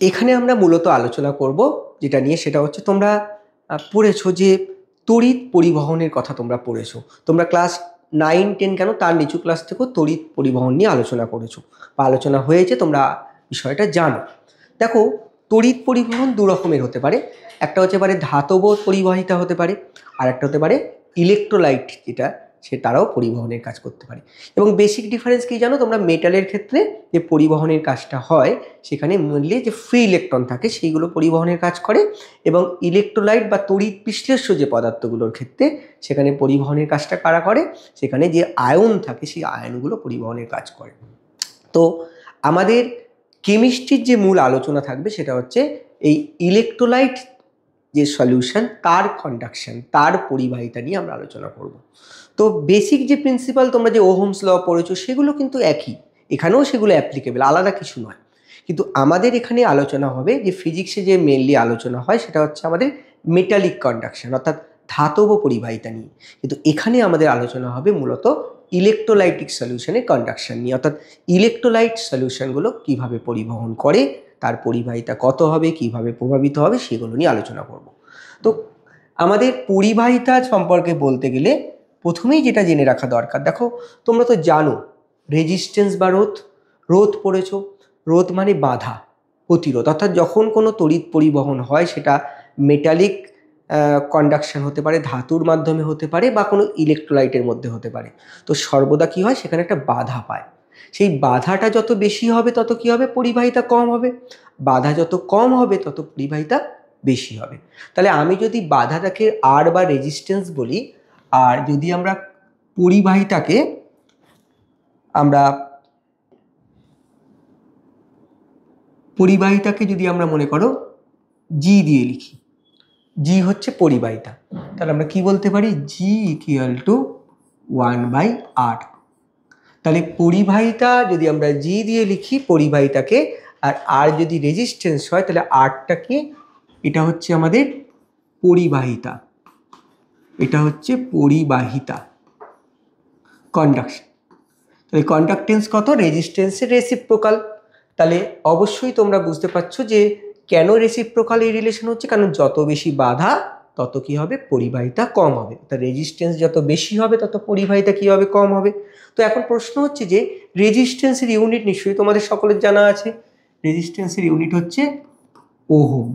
এখানে আমরা মূলত আলোচনা করব যেটা নিয়ে, সেটা হচ্ছে তোমরা পড়েছো যে তড়িৎ পরিবহনের কথা তোমরা পড়েছো। তোমরা ক্লাস 9-10 কেন তার নিচু ক্লাস থেকেও তড়িৎ পরিবহন নিয়ে আলোচনা করেছো বা আলোচনা হয়েছে, তোমরা বিষয়টা জানো। দেখো, তড়িৎ পরিবহন দু রকমের হতে পারে। একটা হতে পারে ধাতব পরিবাহিতা হতে পারে, আর একটা হতে পারে ইলেকট্রোলাইট, যেটা সে তারাও পরিবহনের কাজ করতে পারে। এবং বেসিক ডিফারেন্স কি জানো তোমরা? মেটালের ক্ষেত্রে যে পরিবহনের কাজটা হয় সেখানে মূল্যে যে ফ্রি ইলেকট্রন থাকে সেইগুলো পরিবহনের কাজ করে, এবং ইলেকট্রোলাইট বা তড়িৎ বিশ্লেষ্য যে পদার্থগুলোর ক্ষেত্রে সেখানে পরিবহনের কাজটা কারা করে? সেখানে যে আয়ন থাকে সেই আয়নগুলো পরিবহনের কাজ করে। তো আমাদের কেমিস্ট্রির যে মূল আলোচনা থাকবে সেটা হচ্ছে এই ইলেকট্রোলাইট যে সলিউশন, তার কন্ডাকশন, তার পরিবাহিতা নিয়ে আমরা আলোচনা করব। তো বেসিক যে প্রিন্সিপাল তোমরা যে ওহমস ল পড়েছো সেগুলো কিন্তু একই, এখানেও সেগুলো অ্যাপ্লিকেবল, আলাদা কিছু নয়। কিন্তু আমাদের এখানে আলোচনা হবে যে ফিজিক্সে যে মেনলি আলোচনা হয় সেটা হচ্ছে আমাদের মেটালিক কন্ডাকশন অর্থাৎ ধাতব পরিবাহিতা নিয়ে। কিন্তু এখানে আমাদের আলোচনা হবে মূলত ইলেকট্রোলাইটিক সলিউশনের কন্ডাকশন নিয়ে, অর্থাৎ ইলেকট্রোলাইট সলিউশনগুলো কিভাবে পরিবহন করে, তার পরিবাহিতা কত হবে, কিভাবে প্রভাবিত হবে, সেগুলো নিয়ে আলোচনা করব। তো আমাদের পরিবাহিতা সম্পর্কে বলতে গেলে প্রথমেই যেটা জেনে রাখা দরকার, দেখো তোমরা তো জানো রেজিস্ট্যান্স বা রোধ, রোধ পড়েছো। রোধ মানে বাধা, প্রতিরোধ। অর্থাৎ যখন কোনো তড়িৎ পরিবহন হয় সেটা মেটালিক কন্ডাকশন হতে পারে, ধাতুর মাধ্যমে হতে পারে, বা কোনো ইলেকট্রোলাইটের মধ্যে হতে পারে। তো সর্বদা কি হয়? সেখানে একটা বাধা পায়। সেই বাধাটা যত বেশি হবে তত কি হবে? পরিবাহিতা কম হবে। বাধা যত কম হবে তত পরিবাহিতা বেশি হবে। তাহলে আমি যদি বাধাটাকে আর বা রেজিস্ট্যান্স বলি, আর যদি আমরা পরিবাহিতাকে যদি আমরা মনে করো জি দিয়ে লিখি, জি হচ্ছে পরিবাহিতা, তাহলে আমরা কি বলতে পারি? জি ইকুয়াল টু 1/r। তাহলে পরিবাহিতা যদি আমরা জি দিয়ে লিখি পরিবাহিতাকে, আর আর যদি রেজিস্ট্যান্স হয় তাহলে আরটা কি? এটা হচ্ছে আমাদের পরিবাহিতা, এটা হচ্ছে পরিবাহিতা কন্ডাকশন। তাহলে কন্ডাক্টেন্স কত? রেজিস্ট্যান্সের রেসিপ্রোকাল। তাহলে অবশ্যই তোমরা বুঝতে পারছো যে কেন রেসিপ্রোকাল এই রিলেশন হচ্ছে, কারণ যত বেশি বাধা তত কি হবে? পরিবাহিতা কম হবে। তা রেজিস্ট্যান্স যত বেশি হবে তত পরিবাহিতা কি হবে? কম হবে। তো এখন প্রশ্ন হচ্ছে যে রেজিস্ট্যান্সের ইউনিট নিশ্চয়ই তোমাদের সকলের জানা আছে। রেজিস্ট্যান্সের ইউনিট হচ্ছে ওহম।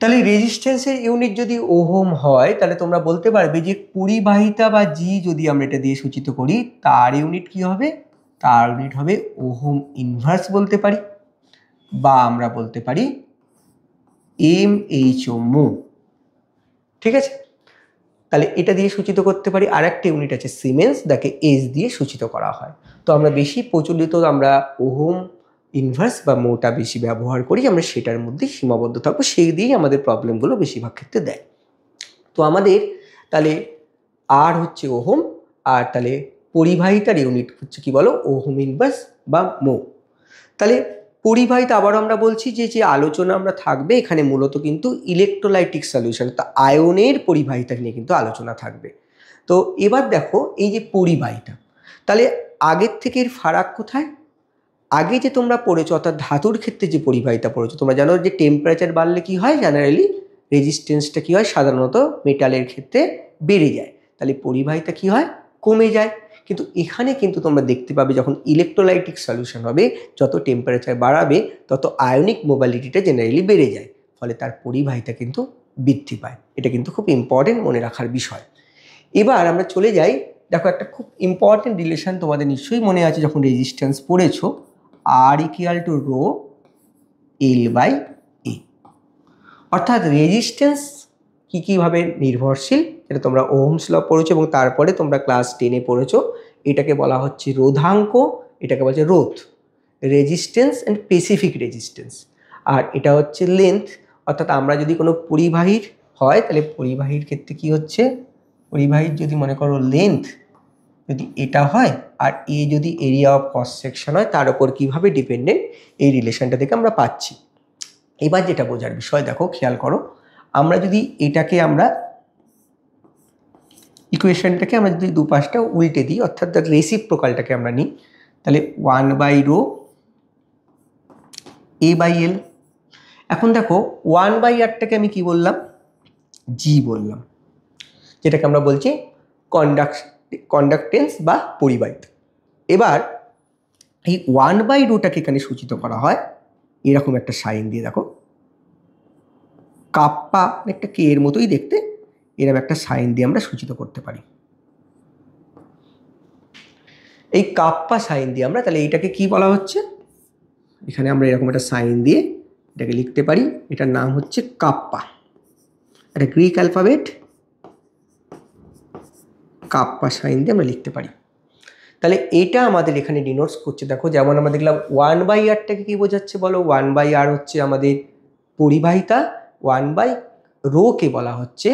তাহলে রেজিস্ট্যান্সের ইউনিট যদি ওহম হয় তাহলে তোমরা বলতে পারবে যে পরিবাহিতা বা জি যদি আমরা এটা দিয়ে সূচিত করি তার ইউনিট কি হবে? তার ইউনিট হবে ওহম ইনভার্স বলতে পারি, বা আমরা বলতে পারি mho। ঠিক আছে, তাহলে এটা দিয়ে সূচিত করতে পারি। আর একটা ইউনিট আছে সিমেন্স, যাকে এস দিয়ে সূচিত করা হয়। তো আমরা বেশি প্রচলিত আমরা ওহম ইনভার্স বা মোটা বেশি ব্যবহার করি, আমরা সেটার মধ্যেই সীমাবদ্ধ থাকবো, সেই দিয়েই আমাদের প্রবলেমগুলো বেশিরভাগ ক্ষেত্রে দেয়। তো আমাদের তাহলে আর হচ্ছে ওহম, আর তাহলে পরিবাহিতার ইউনিট হচ্ছে কি বলো? ওহম ইনভার্স বা মো। তাহলে পরিবাহিতা আবারও আমরা বলছি যে যে আলোচনা আমরা থাকবে এখানে মূলত কিন্তু ইলেকট্রোলাইটিক সলিউশন, তা আয়নের পরিবাহিতা নিয়ে কিন্তু আলোচনা থাকবে। তো এবার দেখো এই যে পরিবাহিতা, তাহলে আগের থেকে এর ফারাক কোথায়? আগে যে তোমরা পড়েছো অর্থাৎ ধাতুর ক্ষেত্রে যে পরিবাহিতা পড়েছো, তোমরা জানো যে টেম্পারেচার বাড়লে কি হয়? জেনারেলি রেজিস্ট্যান্সটা কি হয়? সাধারণত মেটালের ক্ষেত্রে বেড়ে যায়, তাহলে পরিবাহিতা কি হয়? কমে যায়। কিন্তু এখানে কিন্তু তোমরা দেখতে পাবে যখন ইলেকট্রোলাইটিক সলিউশন হবে, যত টেম্পারেচার বাড়াবে তত আয়নিক মোবালিটিটা জেনারেলি বেড়ে যায়, ফলে তার পরিবাহিতা কিন্তু বৃদ্ধি পায়। এটা কিন্তু খুব ইম্পর্টেন্ট মনে রাখার বিষয়। এবার আমরা চলে যাই, দেখো একটা খুব ইম্পর্টেন্ট রিলেশন তোমাদের নিশ্চয়ই মনে আছে যখন রেজিস্ট্যান্স পড়েছো, আর ইকুয়াল টু রো L/A। অর্থাৎ রেজিস্ট্যান্স কীভাবে নির্ভরশীল এটা তোমরা ওহমস ল পড়েছো, এবং তারপরে তোমরা ক্লাস 10-এ পড়েছো। এটাকে বলা হচ্ছে রোধাঙ্ক, এটাকে বলছে রোধ, রেজিস্ট্যান্স অ্যান্ড স্পেসিফিক রেজিস্ট্যান্স। আর এটা হচ্ছে লেন্থ, অর্থাৎ আমরা যদি কোনো পরিবাহীর হয় তাহলে পরিবাহীর ক্ষেত্রে কি হচ্ছে? পরিবাহীর যদি মনে করো লেন্থ যদি এটা হয়, আর এ যদি এরিয়া অফ ক্রস সেকশন হয়, তার উপর কীভাবে ডিপেন্ডেন্ট এই রিলেশনটা থেকে আমরা পাচ্ছি। এবার যেটা বোঝার বিষয়, দেখো খেয়াল করো, আমরা যদি এটাকে আমরা ইকুয়েশনটাকে আমরা যদি দুপাশটা উল্টে দিই, অর্থাৎ রেসিপ্রোকালটাকে আমরা নিই, তাহলে 1/ρ A/L। এখন দেখো 1/r-টাকে আমি কি বললাম, জি বললাম, যেটাকে আমরা বলছি কন্ডাক্টেন্স বা পরিবাহিতা। এবার এই 1/ρটাকে এখানে সূচিত করা হয় এরকম একটা সাইন দিয়ে, দেখো কাপ্পা, একটা কে এর মতোই দেখতে, এরকম একটা সাইন দিয়ে আমরা সূচিত করতে পারি। এই কাপ্পা সাইন দিয়ে আমরা তাহলে এইটাকে কি বলা হচ্ছে, এখানে আমরা এরকম একটা সাইন দিয়ে এটাকে লিখতে পারি, এটার নাম হচ্ছে কাপ্পা। একটা গ্রিক অ্যালফাবেট, কাপ্পা সাইন দিয়ে আমরা লিখতে পারি। তাহলে এটা আমাদের এখানে ডিনোটস করছে, দেখো যেমন আমরা দেখলাম 1/r-টাকে কি বোঝাচ্ছে বলো, 1/r হচ্ছে আমাদের পরিবাহিতা, 1/ρ-কে বলা হচ্ছে,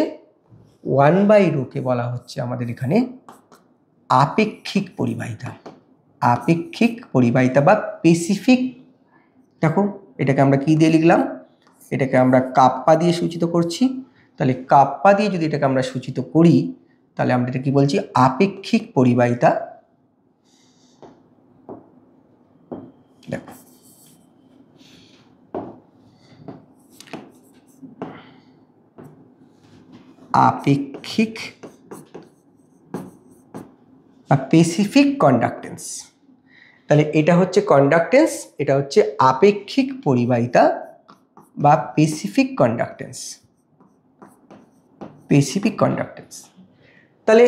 1/ρ-কে বলা হচ্ছে আমাদের এখানে আপেক্ষিক পরিবাহিতা। আপেক্ষিক পরিবাহিতা বা স্পেসিফিক। দেখো এটাকে আমরা কি দিয়ে লিখলাম, এটাকে আমরা কাপ্পা দিয়ে সূচিত করছি। তাহলে কাপ্পা দিয়ে যদি এটাকে আমরা সূচিত করি তাহলে আমরা এটা কি বলছি, আপেক্ষিক পরিবাহিতা। দেখো আপেক্ষিক বা স্পেসিফিক কন্ডাক্টেন্স। তাহলে এটা হচ্ছে কন্ডাক্টেন্স, এটা হচ্ছে আপেক্ষিক পরিবাহিতা বা স্পেসিফিক কন্ডাক্টেন্স। Specific conductance. তাহলে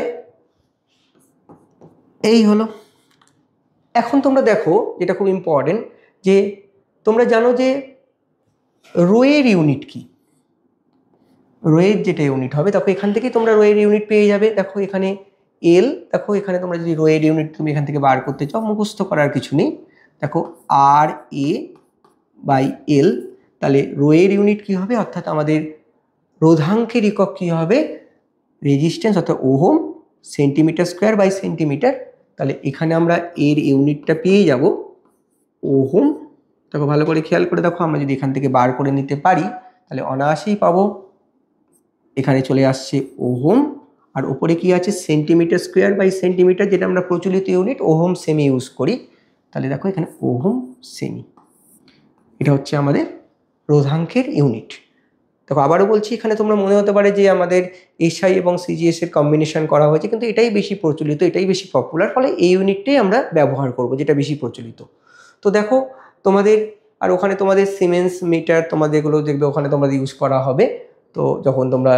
এই হলো। এখন তোমরা দেখো যেটা খুব ইম্পর্টেন্ট, যে তোমরা জানো যে রোয়ের ইউনিট কি, রোয়ের যেটা ইউনিট হবে, দেখো এখান থেকেই তোমরা রোয়ের ইউনিট পেয়ে যাবে। দেখো এখানে এল, দেখো এখানে তোমরা যদি রোয়ের ইউনিট তুমি এখান থেকে বার করতে চাও, মুখস্থ করার কিছু নেই। দেখো RA/L, তাহলে রোয়ের ইউনিট কি হবে, অর্থাৎ আমাদের রোধাঙ্কের একক কি হবে, রেজিস্ট্যান্স, অর্থাৎ ohm centimetre square by centimetre. তাহলে এখানে আমরা এর ইউনিটটা পেয়ে যাব ওহম। দেখো ভালো করে খেয়াল করে দেখো, আমরা যদি এখান থেকে বার করে নিতে পারি তাহলে অনায়াসেই পাবো। এখানে চলে আসছে ওহম, আর ওপরে কি আছে সেন্টিমিটার স্কোয়ার বাই সেন্টিমিটার, যেটা আমরা প্রচলিত ইউনিট ওহম সেমি ইউজ করি। তাহলে দেখো এখানে ওহম সেমি, এটা হচ্ছে আমাদের রোধাঙ্কের ইউনিট। দেখো আবারও বলছি, এখানে তোমরা মনে হতে পারে যে আমাদের SI এবং CGS এর কম্বিনেশন করা হয়েছে, কিন্তু এটাই বেশি প্রচলিত, এটাই বেশি পপুলার, ফলে এই ইউনিটটাই আমরা ব্যবহার করব যেটা বেশি প্রচলিত। তো দেখো তোমাদের, আর ওখানে তোমাদের সিমেন্স মিটার তোমাদের এগুলো দেখবে ওখানে তোমাদের ইউজ করা হবে। তো যখন তোমরা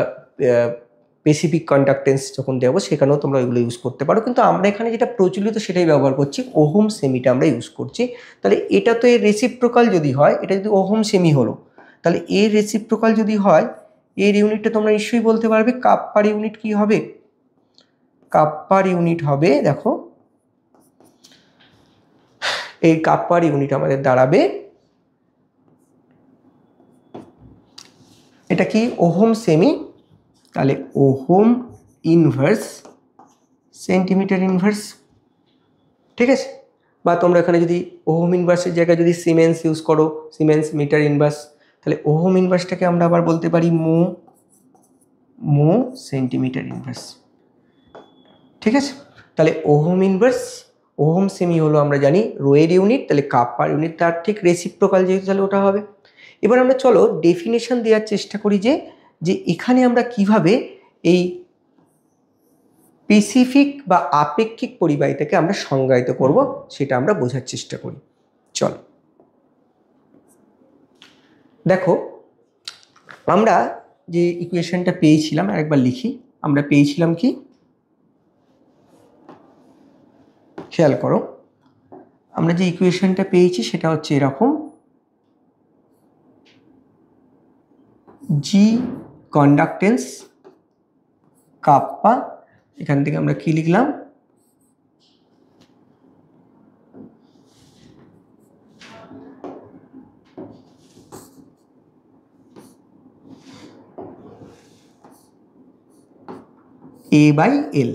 স্পেসিফিক কন্ডাক্টেন্স যখন দেবো সেখানেও তোমরা ওইগুলো ইউজ করতে পারো, কিন্তু আমরা এখানে যেটা প্রচলিত সেটাই ব্যবহার করছি, ওহম সেমিটা আমরা ইউজ করছি। তাহলে এটা তো এর রেসিপ্রোকাল যদি হয়, এটা যদি ওহম সেমি হলো, তাহলে এর রেসিপ্রোকাল যদি হয়, এর ইউনিটটা তোমরা নিশ্চয়ই বলতে পারবে, কাপ্পার ইউনিট কি হবে, কাপ্পার ইউনিট হবে, দেখো এই কাপ্পার ইউনিট আমাদের দাঁড়াবে, এটা কি ওহম সেমি, তাহলে ওহম ইনভার্স সেন্টিমিটার ইনভার্স। ঠিক আছে, বা তোমরা এখানে যদি ওহম ইনভার্সের জায়গায় যদি সিমেন্স ইউজ করো, সিমেন্স মিটার ইনভার্স, তাহলে ওহম ইনভার্সটাকে আমরা আবার বলতে পারি মো সেন্টিমিটার ইনভার্স। ঠিক আছে, তাহলে ওহম ইনভার্স, ওহম সেমি হলো আমরা জানি রোয়ের ইউনিট, তাহলে কাপ্পার ইউনিট তার ঠিক রেসিপ্রোকাল যেহেতু, তাহলে ওটা হবে। এবার আমরা চলো ডেফিনেশন দেওয়ার চেষ্টা করি যে এখানে আমরা কিভাবে এই স্পেসিফিক বা আপেক্ষিক পরিবাহিতাকে আমরা সংজ্ঞায়িত করব সেটা আমরা বোঝার চেষ্টা করি। চলো দেখো, আমরা যে ইকুয়েশনটা পেয়েছিলাম আরেকবার লিখি, আমরা পেয়েছিলাম কি, খেয়াল করো, আমরা যে ইকুয়েশনটা পেয়েছি সেটা হচ্ছে এরকম, জি কন্ডাক্টেন্স কাপ্পা, এখান থেকে আমরা কি লিখলাম, A/L,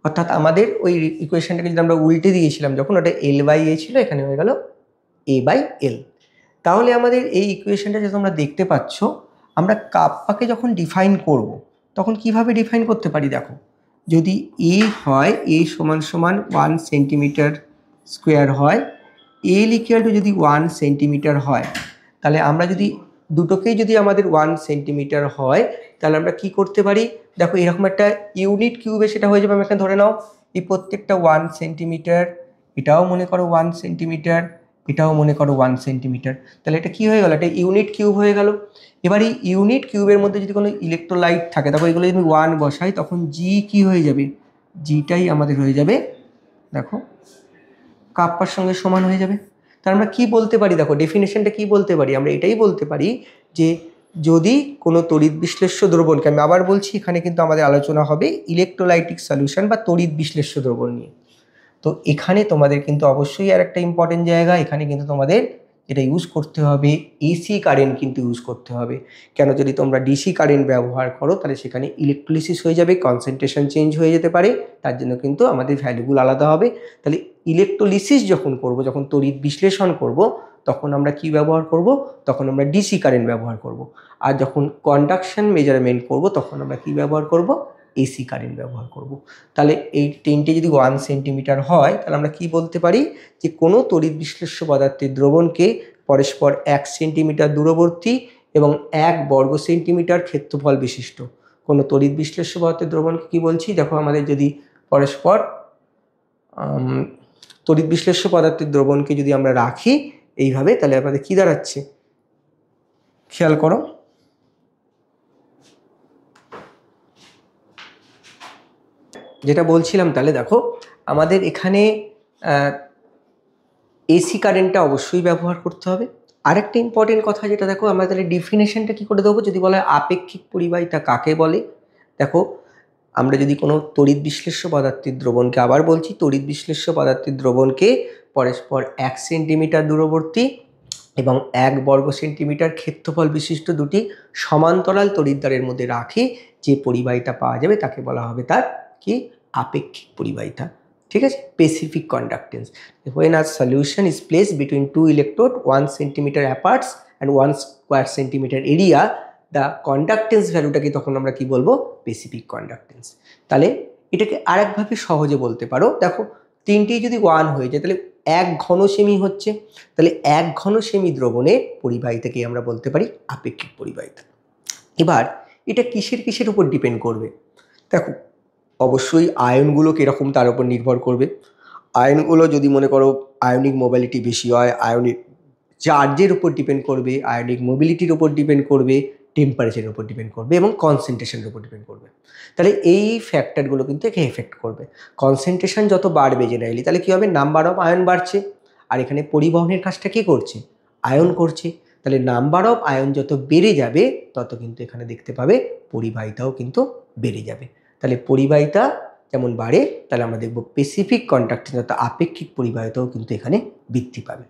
অর্থাৎ আমাদের ওই ইকুয়েশনটাকে যদি আমরা উল্টে দিয়েছিলাম যখন, ওটা L/A ছিল, এখানে হয়ে গেল A/L। তাহলে আমাদের এই ইকুয়েশনটা যে তোমরা দেখতে পাচ্ছ, আমরা কাপ্পাকে যখন ডিফাইন করব তখন কিভাবে ডিফাইন করতে পারি, দেখো যদি A হয়, A সমান 1 সেন্টিমিটার স্কোয়ার হয়, L ইকুয়াল টু যদি 1 সেন্টিমিটার হয়, তাহলে আমরা যদি দুটোকেই যদি আমাদের 1 সেন্টিমিটার হয় তাহলে আমরা কি করতে পারি, দেখো এরকম একটা ইউনিট কিউবে সেটা হয়ে যাবে। আমি এখানে ধরে নাও এই প্রত্যেকটা 1 সেন্টিমিটার, এটাও মনে করো 1 সেন্টিমিটার, এটাও মনে করো 1 সেন্টিমিটার। তাহলে এটা কি হয়ে গেল, এটা ইউনিট কিউব হয়ে গেল। এবার এই ইউনিট কিউবের মধ্যে যদি কোনো ইলেকট্রোলাইট থাকে, তারপর এগুলো যদি 1 বসাই তখন জি কি হয়ে যাবে, জিটাই আমাদের হয়ে যাবে দেখো কাপ্পার সঙ্গে সমান হয়ে যাবে। তার আমরা কি বলতে পারি, দেখো ডেফিনেশনটা কি বলতে পারি, আমরা এটাই বলতে পারি যে যদি কোনো তড়িৎ বিশ্লেষ্য দ্রবণকে, আমি আবার বলছি এখানে কিন্তু আমাদের আলোচনা হবে ইলেকট্রোলাইটিক সলিউশন বা তড়িৎ বিশ্লেষ্য দ্রবণ নিয়ে। তো এখানে তোমাদের কিন্তু অবশ্যই আর একটা ইম্পর্টেন্ট জায়গা, এখানে কিন্তু তোমাদের এটা ইউজ করতে হবে এসি কারেন্ট কিন্তু ইউজ করতে হবে। কেন, যদি তোমরা ডিসি কারেন্ট ব্যবহার করো তাহলে সেখানে ইলেকট্রোলিসিস হয়ে যাবে, কনসেন্ট্রেশন চেঞ্জ হয়ে যেতে পারে, তার জন্য কিন্তু আমাদের ভ্যালুগুলো আলাদা হবে। তাহলে ইলেকট্রোলিসিস যখন করব, যখন তড়িৎ বিশ্লেষণ করব, তখন আমরা কি ব্যবহার করব, তখন আমরা ডিসি কারেন্ট ব্যবহার করব। আর যখন কন্ডাকশন মেজারমেন্ট করব তখন আমরা কি ব্যবহার করব, এসি কারেন্ট ব্যবহার করব। তাহলে এই তিনটে যদি 1 সেন্টিমিটার হয় তাহলে আমরা কি বলতে পারি যে কোনো তড়িৎ বিশ্লেষ্য পদার্থের দ্রবণকে পরস্পর 1 সেন্টিমিটার দূরবর্তী এবং 1 বর্গ সেন্টিমিটার ক্ষেত্রফল বিশিষ্ট কোনো তড়িৎ বিশ্লেষ্য পদার্থের দ্রবণকে কি বলছি, দেখো আমাদের যদি পরস্পর তড়িৎ বিশ্লেষ্য পদার্থের দ্রবণকে যদি আমরা রাখি এইভাবে, তাহলে আমাদের কি দাঁড়াচ্ছে, খেয়াল করো, যেটা বলছিলাম, তাহলে দেখো আমাদের এখানে এসি কারেন্টটা অবশ্যই ব্যবহার করতে হবে। আরেকটা ইম্পর্টেন্ট কথা যেটা দেখো, আমরা তাহলে ডিফিনেশনটা কী করে দেবো, যদি বলা হয় আপেক্ষিক পরিবাহিতা কাকে বলে। দেখো আমরা যদি কোনো তড়িৎ বিশ্লেষ্য পদার্থের দ্রবণকে, আবার বলছি তড়িৎ বিশ্লেষ্য পদার্থের দ্রবণকে পরস্পর 1 সেন্টিমিটার দূরবর্তী এবং 1 বর্গ সেন্টিমিটার ক্ষেত্রফল বিশিষ্ট দুটি সমান্তরাল তড়িৎদ্বারের মধ্যে রাখি, যে পরিবাহিতা পাওয়া যাবে তাকে বলা হবে তার কি, আপেক্ষিক পরিবাহিতা। ঠিক আছে, specific conductance. When a solution is placed between two electrodes 1 centimeter apart and 1 square centimeter area, the conductance ভ্যালুটাকে তখন আমরা কি বলবো, স্পেসিফিক কন্ডাক্টেন্স। তাহলে এটাকে আরেকভাবে সহজে বলতে পারো, দেখো তিনটেই যদি 1 হয়ে যায় তাহলে 1 ঘন সেমি হচ্ছে, তাহলে 1 ঘন সেমি দ্রবণের পরিবাহিতাকে আমরা বলতে পারি আপেক্ষিক পরিবাহিতা। এবার এটা কিসের কিসের উপর ডিপেন্ড করবে, দেখো অবশ্যই আয়নগুলো কীরকম তার উপর নির্ভর করবে। আয়নগুলো যদি মনে করো আয়নিক মোবিলিটি বেশি হয়, আয়নিক চার্জের উপর ডিপেন্ড করবে, আয়নিক মোবিলিটির উপর ডিপেন্ড করবে, টেম্পারেচারের উপর ডিপেন্ড করবে এবং কনসেন্ট্রেশনের উপর ডিপেন্ড করবে। তাহলে এই ফ্যাক্টরগুলো কিন্তু একে এফেক্ট করবে। কনসেন্ট্রেশন যত বাড়বে জেনারেলি, তাহলে কী হবে, নাম্বার অফ আয়ন বাড়ছে, আর এখানে পরিবহনের কাজটা কী করছে, আয়ন করছে। তাহলে নাম্বার অফ আয়ন যত বেড়ে যাবে তত কিন্তু এখানে দেখতে পাবে পরিবাহিতাও কিন্তু বেড়ে যাবে। তাহলে পরিবাহিতা যেমন বাড়ে, তাহলে আমরা দেখব স্পেসিফিক কন্ডাক্টেন্স অর্থাৎ আপেক্ষিক পরিবাহিতাও কিন্তু এখানে বৃদ্ধি পাবে।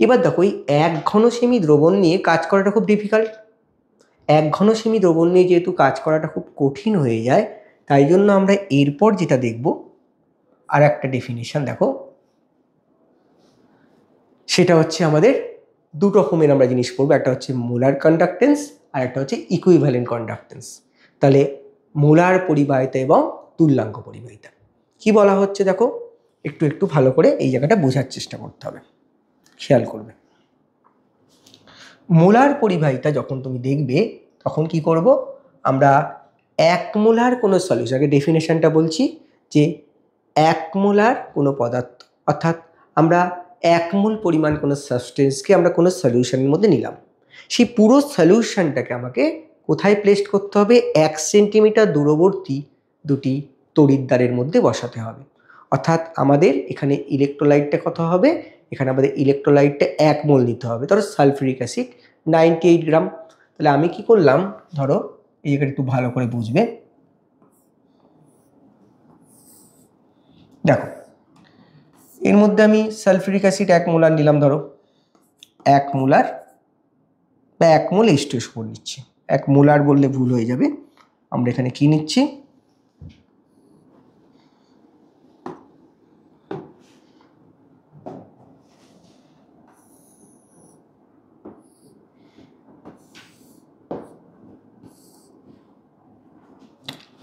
এবার দেখো এই 1 ঘন সেমি দ্রবণ নিয়ে কাজ করাটা খুব ডিফিকাল্ট। 1 ঘন সেমি দ্রবণ নিয়ে যেহেতু কাজ করাটা খুব কঠিন হয়ে যায়, তাই জন্য আমরা এরপর যেটা দেখব আর একটা ডেফিনিশন, দেখো সেটা হচ্ছে আমাদের দু রকমের আমরা জিনিস পড়বো, একটা হচ্ছে মোলার কন্ডাক্টেন্স আর একটা হচ্ছে ইকুইভ্যালেন্ট কন্ডাক্টেন্স। তাহলে মোলার পরিবাহিতা এবং তুল্যাঙ্ক পরিবাহিতা কি বলা হচ্ছে, দেখো একটু একটু ভালো করে এই জায়গাটা বোঝার চেষ্টা করতে হবে, খেয়াল করবে। মোলার পরিবাহিতা যখন তুমি দেখবে তখন কি করব, আমরা 1 মোলার কোনো সলিউশন, আগে ডেফিনেশনটা বলছি, যে 1 মোলার কোনো পদার্থ অর্থাৎ আমরা 1 মোল পরিমাণ কোনো সাবস্টেন্সকে আমরা কোনো সলিউশনের মধ্যে নিলাম, সেই পুরো সলিউশনটাকে আমাকে কোথায় প্লেসড করতে হবে, 1 সেন্টিমিটার দূরবর্তী দুটি তড়িৎদ্বারের মধ্যে বসাতে হবে। অর্থাৎ আমাদের এখানে ইলেকট্রোলাইটটা কত হবে, এখানে আমাদের ইলেকট্রোলাইটটা 1 মোল নিতে হবে, ধরো সালফিউরিক অ্যাসিড 98 গ্রাম। তাহলে আমি কি করলাম, ধরো এই জায়গাটা একটু ভালো করে বুঝবে, দেখো এর মধ্যে আমি সালফিউরিক অ্যাসিড 1 মোলার নিলাম, ধরো 1 মোলার বা 1 মোল H2SO4 নিচ্ছি। 1 মোলার বললে ভুল হয়ে যাবে, আমরা এখানে কি নিচ্ছি,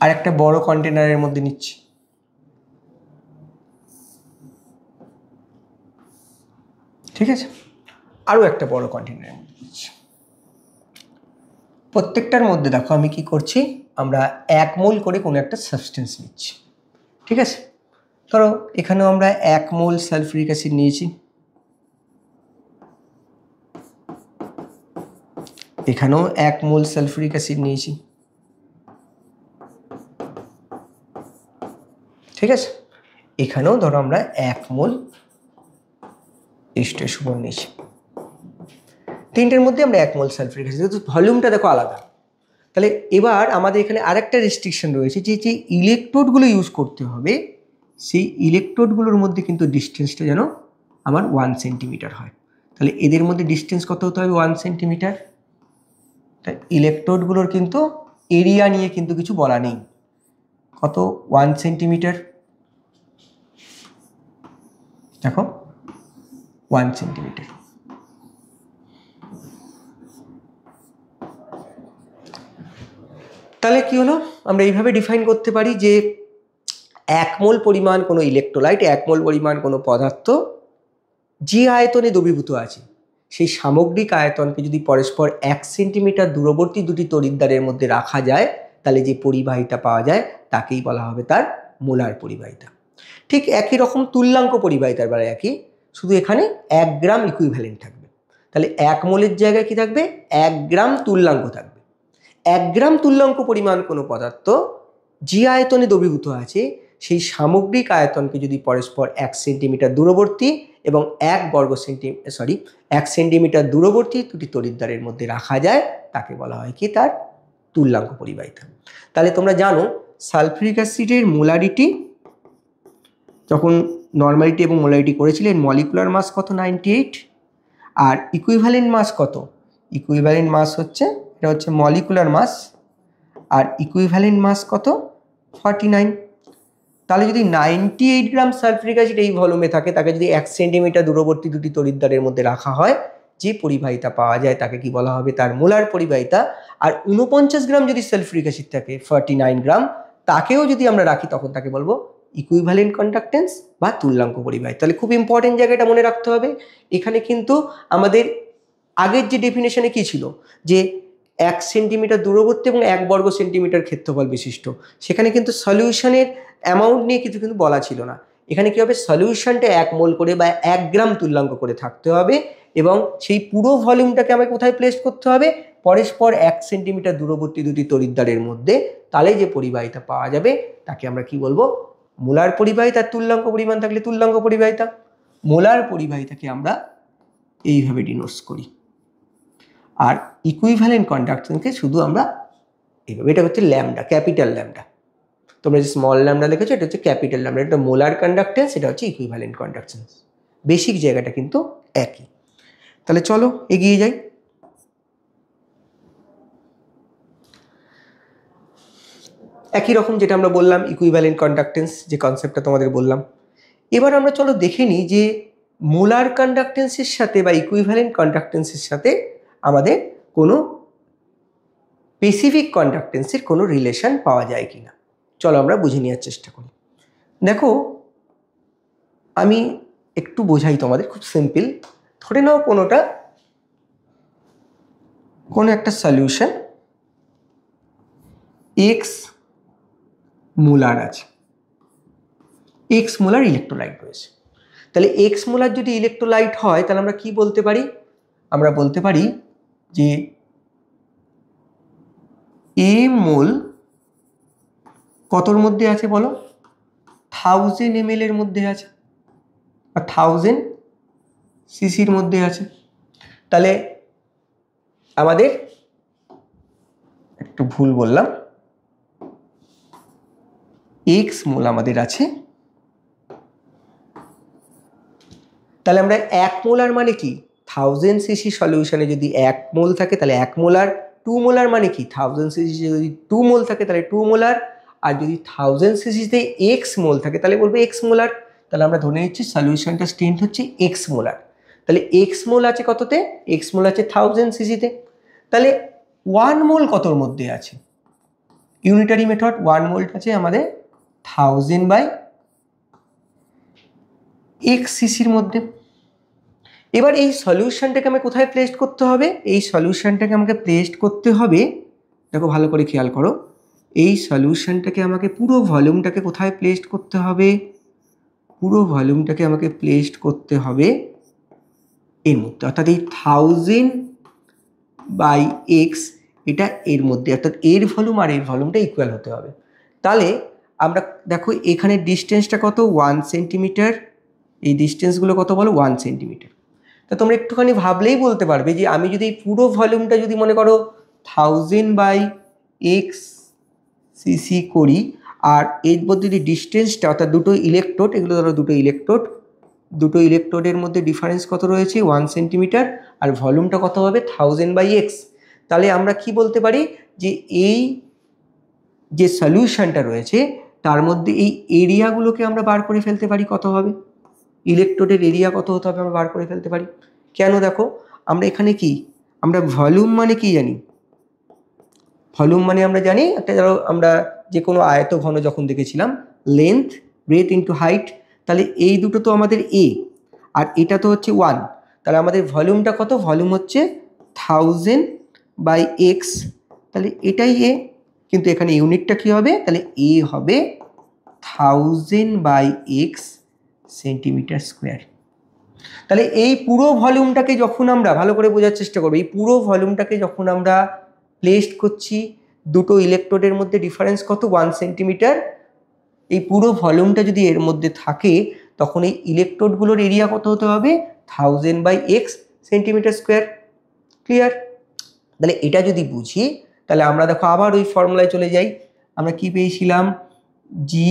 আর একটা বড় কন্টেনারের মধ্যে নিচ্ছি। ঠিক আছে, আরও একটা বড় কন্টেনারের মধ্যে দিচ্ছি। প্রত্যেকটার মধ্যে দেখো আমি কি করছি, আমরা 1 মোল করে কোনো একটা সাবস্টেন্স নিচ্ছি, ঠিক আছে। ধরো এখানেও আমরা 1 মোল সালফিউরিক অ্যাসিড নিয়েছি, এখানেও 1 মোল সালফিউরিক অ্যাসিড নিয়েছি, ঠিক আছে। এখানেও ধরো আমরা 1 মোল H2SO4 নিয়েছি। তিনটের মধ্যে আমরা 1 মোল সালফিউরিক অ্যাসিড, কিন্তু ভলিউমটা দেখো আলাদা। তাহলে এবার আমাদের এখানে আরেকটা রেস্ট্রিকশন রয়েছে, যে যে ইলেকট্রোডগুলো ইউজ করতে হবে সেই ইলেকট্রোডগুলোর মধ্যে কিন্তু ডিস্টেন্সটা যেন আমার 1 সেন্টিমিটার হয়। তাহলে এদের মধ্যে ডিস্টেন্স কত হতে হবে? 1 সেন্টিমিটার। তাই ইলেকট্রোডগুলোর কিন্তু এরিয়া নিয়ে কিন্তু কিছু বলা নেই, কত? 1 সেন্টিমিটার। দেখো 1 সেন্টিমিটার। তাহলে কি হলো, আমরা এইভাবে ডিফাইন করতে পারি যে 1 মোল পরিমাণ কোনো ইলেকট্রোলাইট, 1 মোল পরিমাণ কোনো পদার্থ যে আয়তনে দ্রবীভূত আছে সেই সামগ্রিক আয়তনকে যদি পরস্পর 1 সেন্টিমিটার দূরবর্তী দুটি তড়িৎদ্বারের মধ্যে রাখা যায়, তাহলে যে পরিবাহিতা পাওয়া যায় তাকেই বলা হবে তার মোলার পরিবাহিতা। ঠিক একই রকম তুল্যাঙ্ক পরিবাহিতার বেলায় একই, শুধু এখানে 1 গ্রাম ইকুইভ্যালেন্ট থাকবে। তাহলে 1 মোলের জায়গায় কি থাকবে? 1 গ্রাম তুল্যাঙ্ক থাকবে। 1 গ্রাম তুল্যাঙ্ক পরিমাণ কোনো পদার্থ যে আয়তনে দ্রবীভূত আছে সেই সামগ্রিক আয়তনকে যদি পরস্পর 1 সেন্টিমিটার দূরবর্তী এবং 1 সেন্টিমিটার দূরবর্তী দুটি তড়িৎদ্বারের মধ্যে রাখা যায়, তাকে বলা হয় কি? তার তুল্যাঙ্ক পরিবাহিতা। তাহলে তোমরা জানো সালফিউরিক অ্যাসিডের মোলারিটি, যখন নর্মালিটি এবং মোলারিটি করেছিলেন, মলিকুলার মাস কত? 98। আর ইকুইভ্যালেন্ট মাস কত? ইকুইভ্যালেন্ট মাস হচ্ছে, এটা হচ্ছে মলিকুলার মাস, আর ইকুইভ্যালেন্ট মাস কত? 49। তাহলে যদি 98 গ্রাম সালফিউরিক অ্যাসিড এই ভলিউমে থাকে, তাকে যদি 1 সেন্টিমিটার দূরবর্তী দুটি তড়িৎদ্বারের মধ্যে রাখা হয়, যে পরিবাহিতা পাওয়া যায় তাকে কি বলা হবে? তার মোলার পরিবাহিতা। আর 49 গ্রাম যদি সালফিউরিক অ্যাসিড থাকে, 49 গ্রাম, তাকেও যদি আমরা রাখি তখন তাকে বলবো ইকুইভ্যালেন্ট কন্ডাক্টেন্স বা তুল্যাঙ্ক পরিবাহিতা। তাহলে খুব ইম্পর্টেন্ট জায়গাটা মনে রাখতে হবে। এখানে কিন্তু আমাদের আগের যে ডেফিনেশনে কি ছিল, যে 1 সেন্টিমিটার দূরবর্তী এবং 1 বর্গ সেন্টিমিটার ক্ষেত্রফল বিশিষ্ট, সেখানে কিন্তু সলিউশনের অ্যামাউন্ট নিয়ে কিছু কিন্তু বলা ছিল না। এখানে কি হবে? সলিউশনটা 1 মোল করে বা 1 গ্রাম তুল্যাঙ্ক করে থাকতে হবে, এবং সেই পুরো ভলিউমটাকে আমাকে কোথায় প্লেস করতে হবে? পরস্পর 1 সেন্টিমিটার দূরবর্তী দুটি তড়িৎদ্বারের মধ্যে। তাহলে যে পরিবাহিতা পাওয়া যাবে তাকে আমরা কি বলবো? মোলার পরিবাহিতা। তুল্যাঙ্ক পরিমাণ থাকলে তুল্যাঙ্ক পরিবাহিতা। মোলার পরিবাহিতাকে আমরা এইভাবে ডিনোট করি, আর ইকুইভ্যালেন্ট কন্ডাক্টেন্সকে শুধু আমরা এইভাবে, এটা হচ্ছে ল্যামডা, ক্যাপিটাল ল্যামডা। তোমরা যে স্মল ল্যামডা লিখেছো, এটা হচ্ছে ক্যাপিটাল ল্যামডা। এটা মোলার কন্ডাক্টেন্স, এটা হচ্ছে ইকুইভ্যালেন্ট কন্ডাক্টেন্স। বেসিক জায়গাটা কিন্তু একই। তাহলে চলো এগিয়ে যাই। একই রকম যেটা আমরা বললাম ইকুইভ্যালেন্ট কন্ডাক্টেন্স, যে কনসেপ্টটা তোমাদের বললাম। এবার আমরা চলো দেখে নিই যে মোলার কন্ডাক্টেন্সের সাথে বা ইকুইভ্যালেন্ট কন্ডাক্টেন্সের সাথে আমাদের কোনো স্পেসিফিক কন্ডাক্টেন্সের কোনো রিলেশন পাওয়া যায় কি না। চলো আমরা বুঝে নেওয়ার চেষ্টা করি। দেখো আমি একটু বোঝাই তোমাদের, খুব সিম্পল। ধরে নাও কোনো একটা সলিউশন x মোলার আছে, x মোলার ইলেকট্রোলাইট রয়েছে। তাহলে x মোলার যদি ইলেকট্রোলাইট হয়, তাহলে আমরা কি বলতে পারি? আমরা বলতে পারি যে a মোল কতর মধ্যে আছে বলো? 1000 ml এর মধ্যে আছে, বা 1000 সিসির মধ্যে আছে। তাহলে আমাদের একটু ভুল বললাম, x মোল আমাদের আছে। তাহলে আমরা 1 মোলার মানে কি? 1000 সিসি সলিউশনে যদি 1 মোল থাকে তাহলে 1 মোলার। 2 মোলার মানে কি? 1000 সিসি যদি 2 মোল থাকে তাহলে 2 মোলার। আর যদি 1000 সিসিতে x মোল থাকে তাহলে বলবো x মোলার। তাহলে আমরা ধরে নিচ্ছি সলিউশনটা স্ট্রেংথ হচ্ছে x মোলার। তাহলে x মোল আছে কততে? x মোল আছে 1000 সিসিতে। তাহলে 1 মোল কতর মধ্যে আছে? ইউনিটারি মেথড, 1 মোল আছে আমাদের 1000 বাই x সিসির মধ্যে। এবার এই সলিউশনটাকে আমাকে কোথায় প্লেসড করতে হবে? এই সলিউশনটাকে আমাকে প্লেসড করতে হবে, দেখো ভালো করে খেয়াল করো, এই সলিউশনটাকে আমাকে পুরো ভলিউমটাকে কোথায় প্লেসড করতে হবে? পুরো ভলিউমটাকে আমাকে প্লেসড করতে হবে এর মধ্যে, অর্থাৎ এই 1000/x এটা এর মধ্যে, অর্থাৎ এর ভলিউম আর এর ভলিউমটা ইকুয়াল হতে হবে। তাহলে আমরা দেখো এখানে ডিস্টেন্সটা কত? 1 সেন্টিমিটার। এই ডিস্টেন্সগুলো কত বলো? 1 সেন্টিমিটার। তা তোমরা একটুখানি ভাবলেই বলতে পারবে যে আমি যদি এই পুরো ভলিউমটা যদি মনে করো 1000/x সিসি করি, আর এর মধ্যে যদি ডিস্টেন্সটা অর্থাৎ দুটো ইলেকট্রোড, এগুলো ধরো দুটো ইলেকট্রোডের মধ্যে ডিফারেন্স কত রয়েছে? 1 সেন্টিমিটার, আর ভলিউমটা কত হবে? 1000/x। তাহলে আমরা কি বলতে পারি যে এই যে সলিউশনটা রয়েছে তার মধ্যে এই এরিয়াগুলোকে আমরা বার করে ফেলতে পারি, কত হবে? ইলেকট্রোডের এরিয়া কত হতে হবে আমরা বার করে ফেলতে পারি। কেন? দেখো আমরা এখানে কি, আমরা ভলিউম মানে কি জানি? ভলিউম মানে আমরা জানি একটা, ধরো আমরা যে কোনো আয়ত ঘন যখন দেখেছিলাম, লেন্থ ব্রেথ ইন্টু হাইট, তাহলে এই দুটো তো আমাদের এ, আর এটা তো হচ্ছে 1, তাহলে আমাদের ভলিউমটা কত? ভলিউম হচ্ছে 1000/x, তাহলে এটাই এ, কিন্তু এখানে ইউনিটটা কি হবে? তাহলে এ হবে 1000/x সেন্টিমিটার স্কোয়ার। তাহলে এই পুরো ভলিউমটাকে যখন আমরা ভালো করে বোঝার চেষ্টা করবো, এই পুরো ভলিউমটাকে যখন আমরা প্লেসড করছি, দুটো ইলেকট্রোডের মধ্যে ডিফারেন্স কত? 1 সেন্টিমিটার। এই পুরো ভলিউমটা যদি এর মধ্যে থাকে, তখন এই ইলেকট্রোডগুলোর এরিয়া কত হতে হবে? 1000/x centimetre square. ক্লিয়ার? তাহলে এটা যদি বুঝি, তাহলে আমরা দেখো আবার ওই ফর্মুলায় চলে যাই। আমরা কি পেয়েছিলাম? জি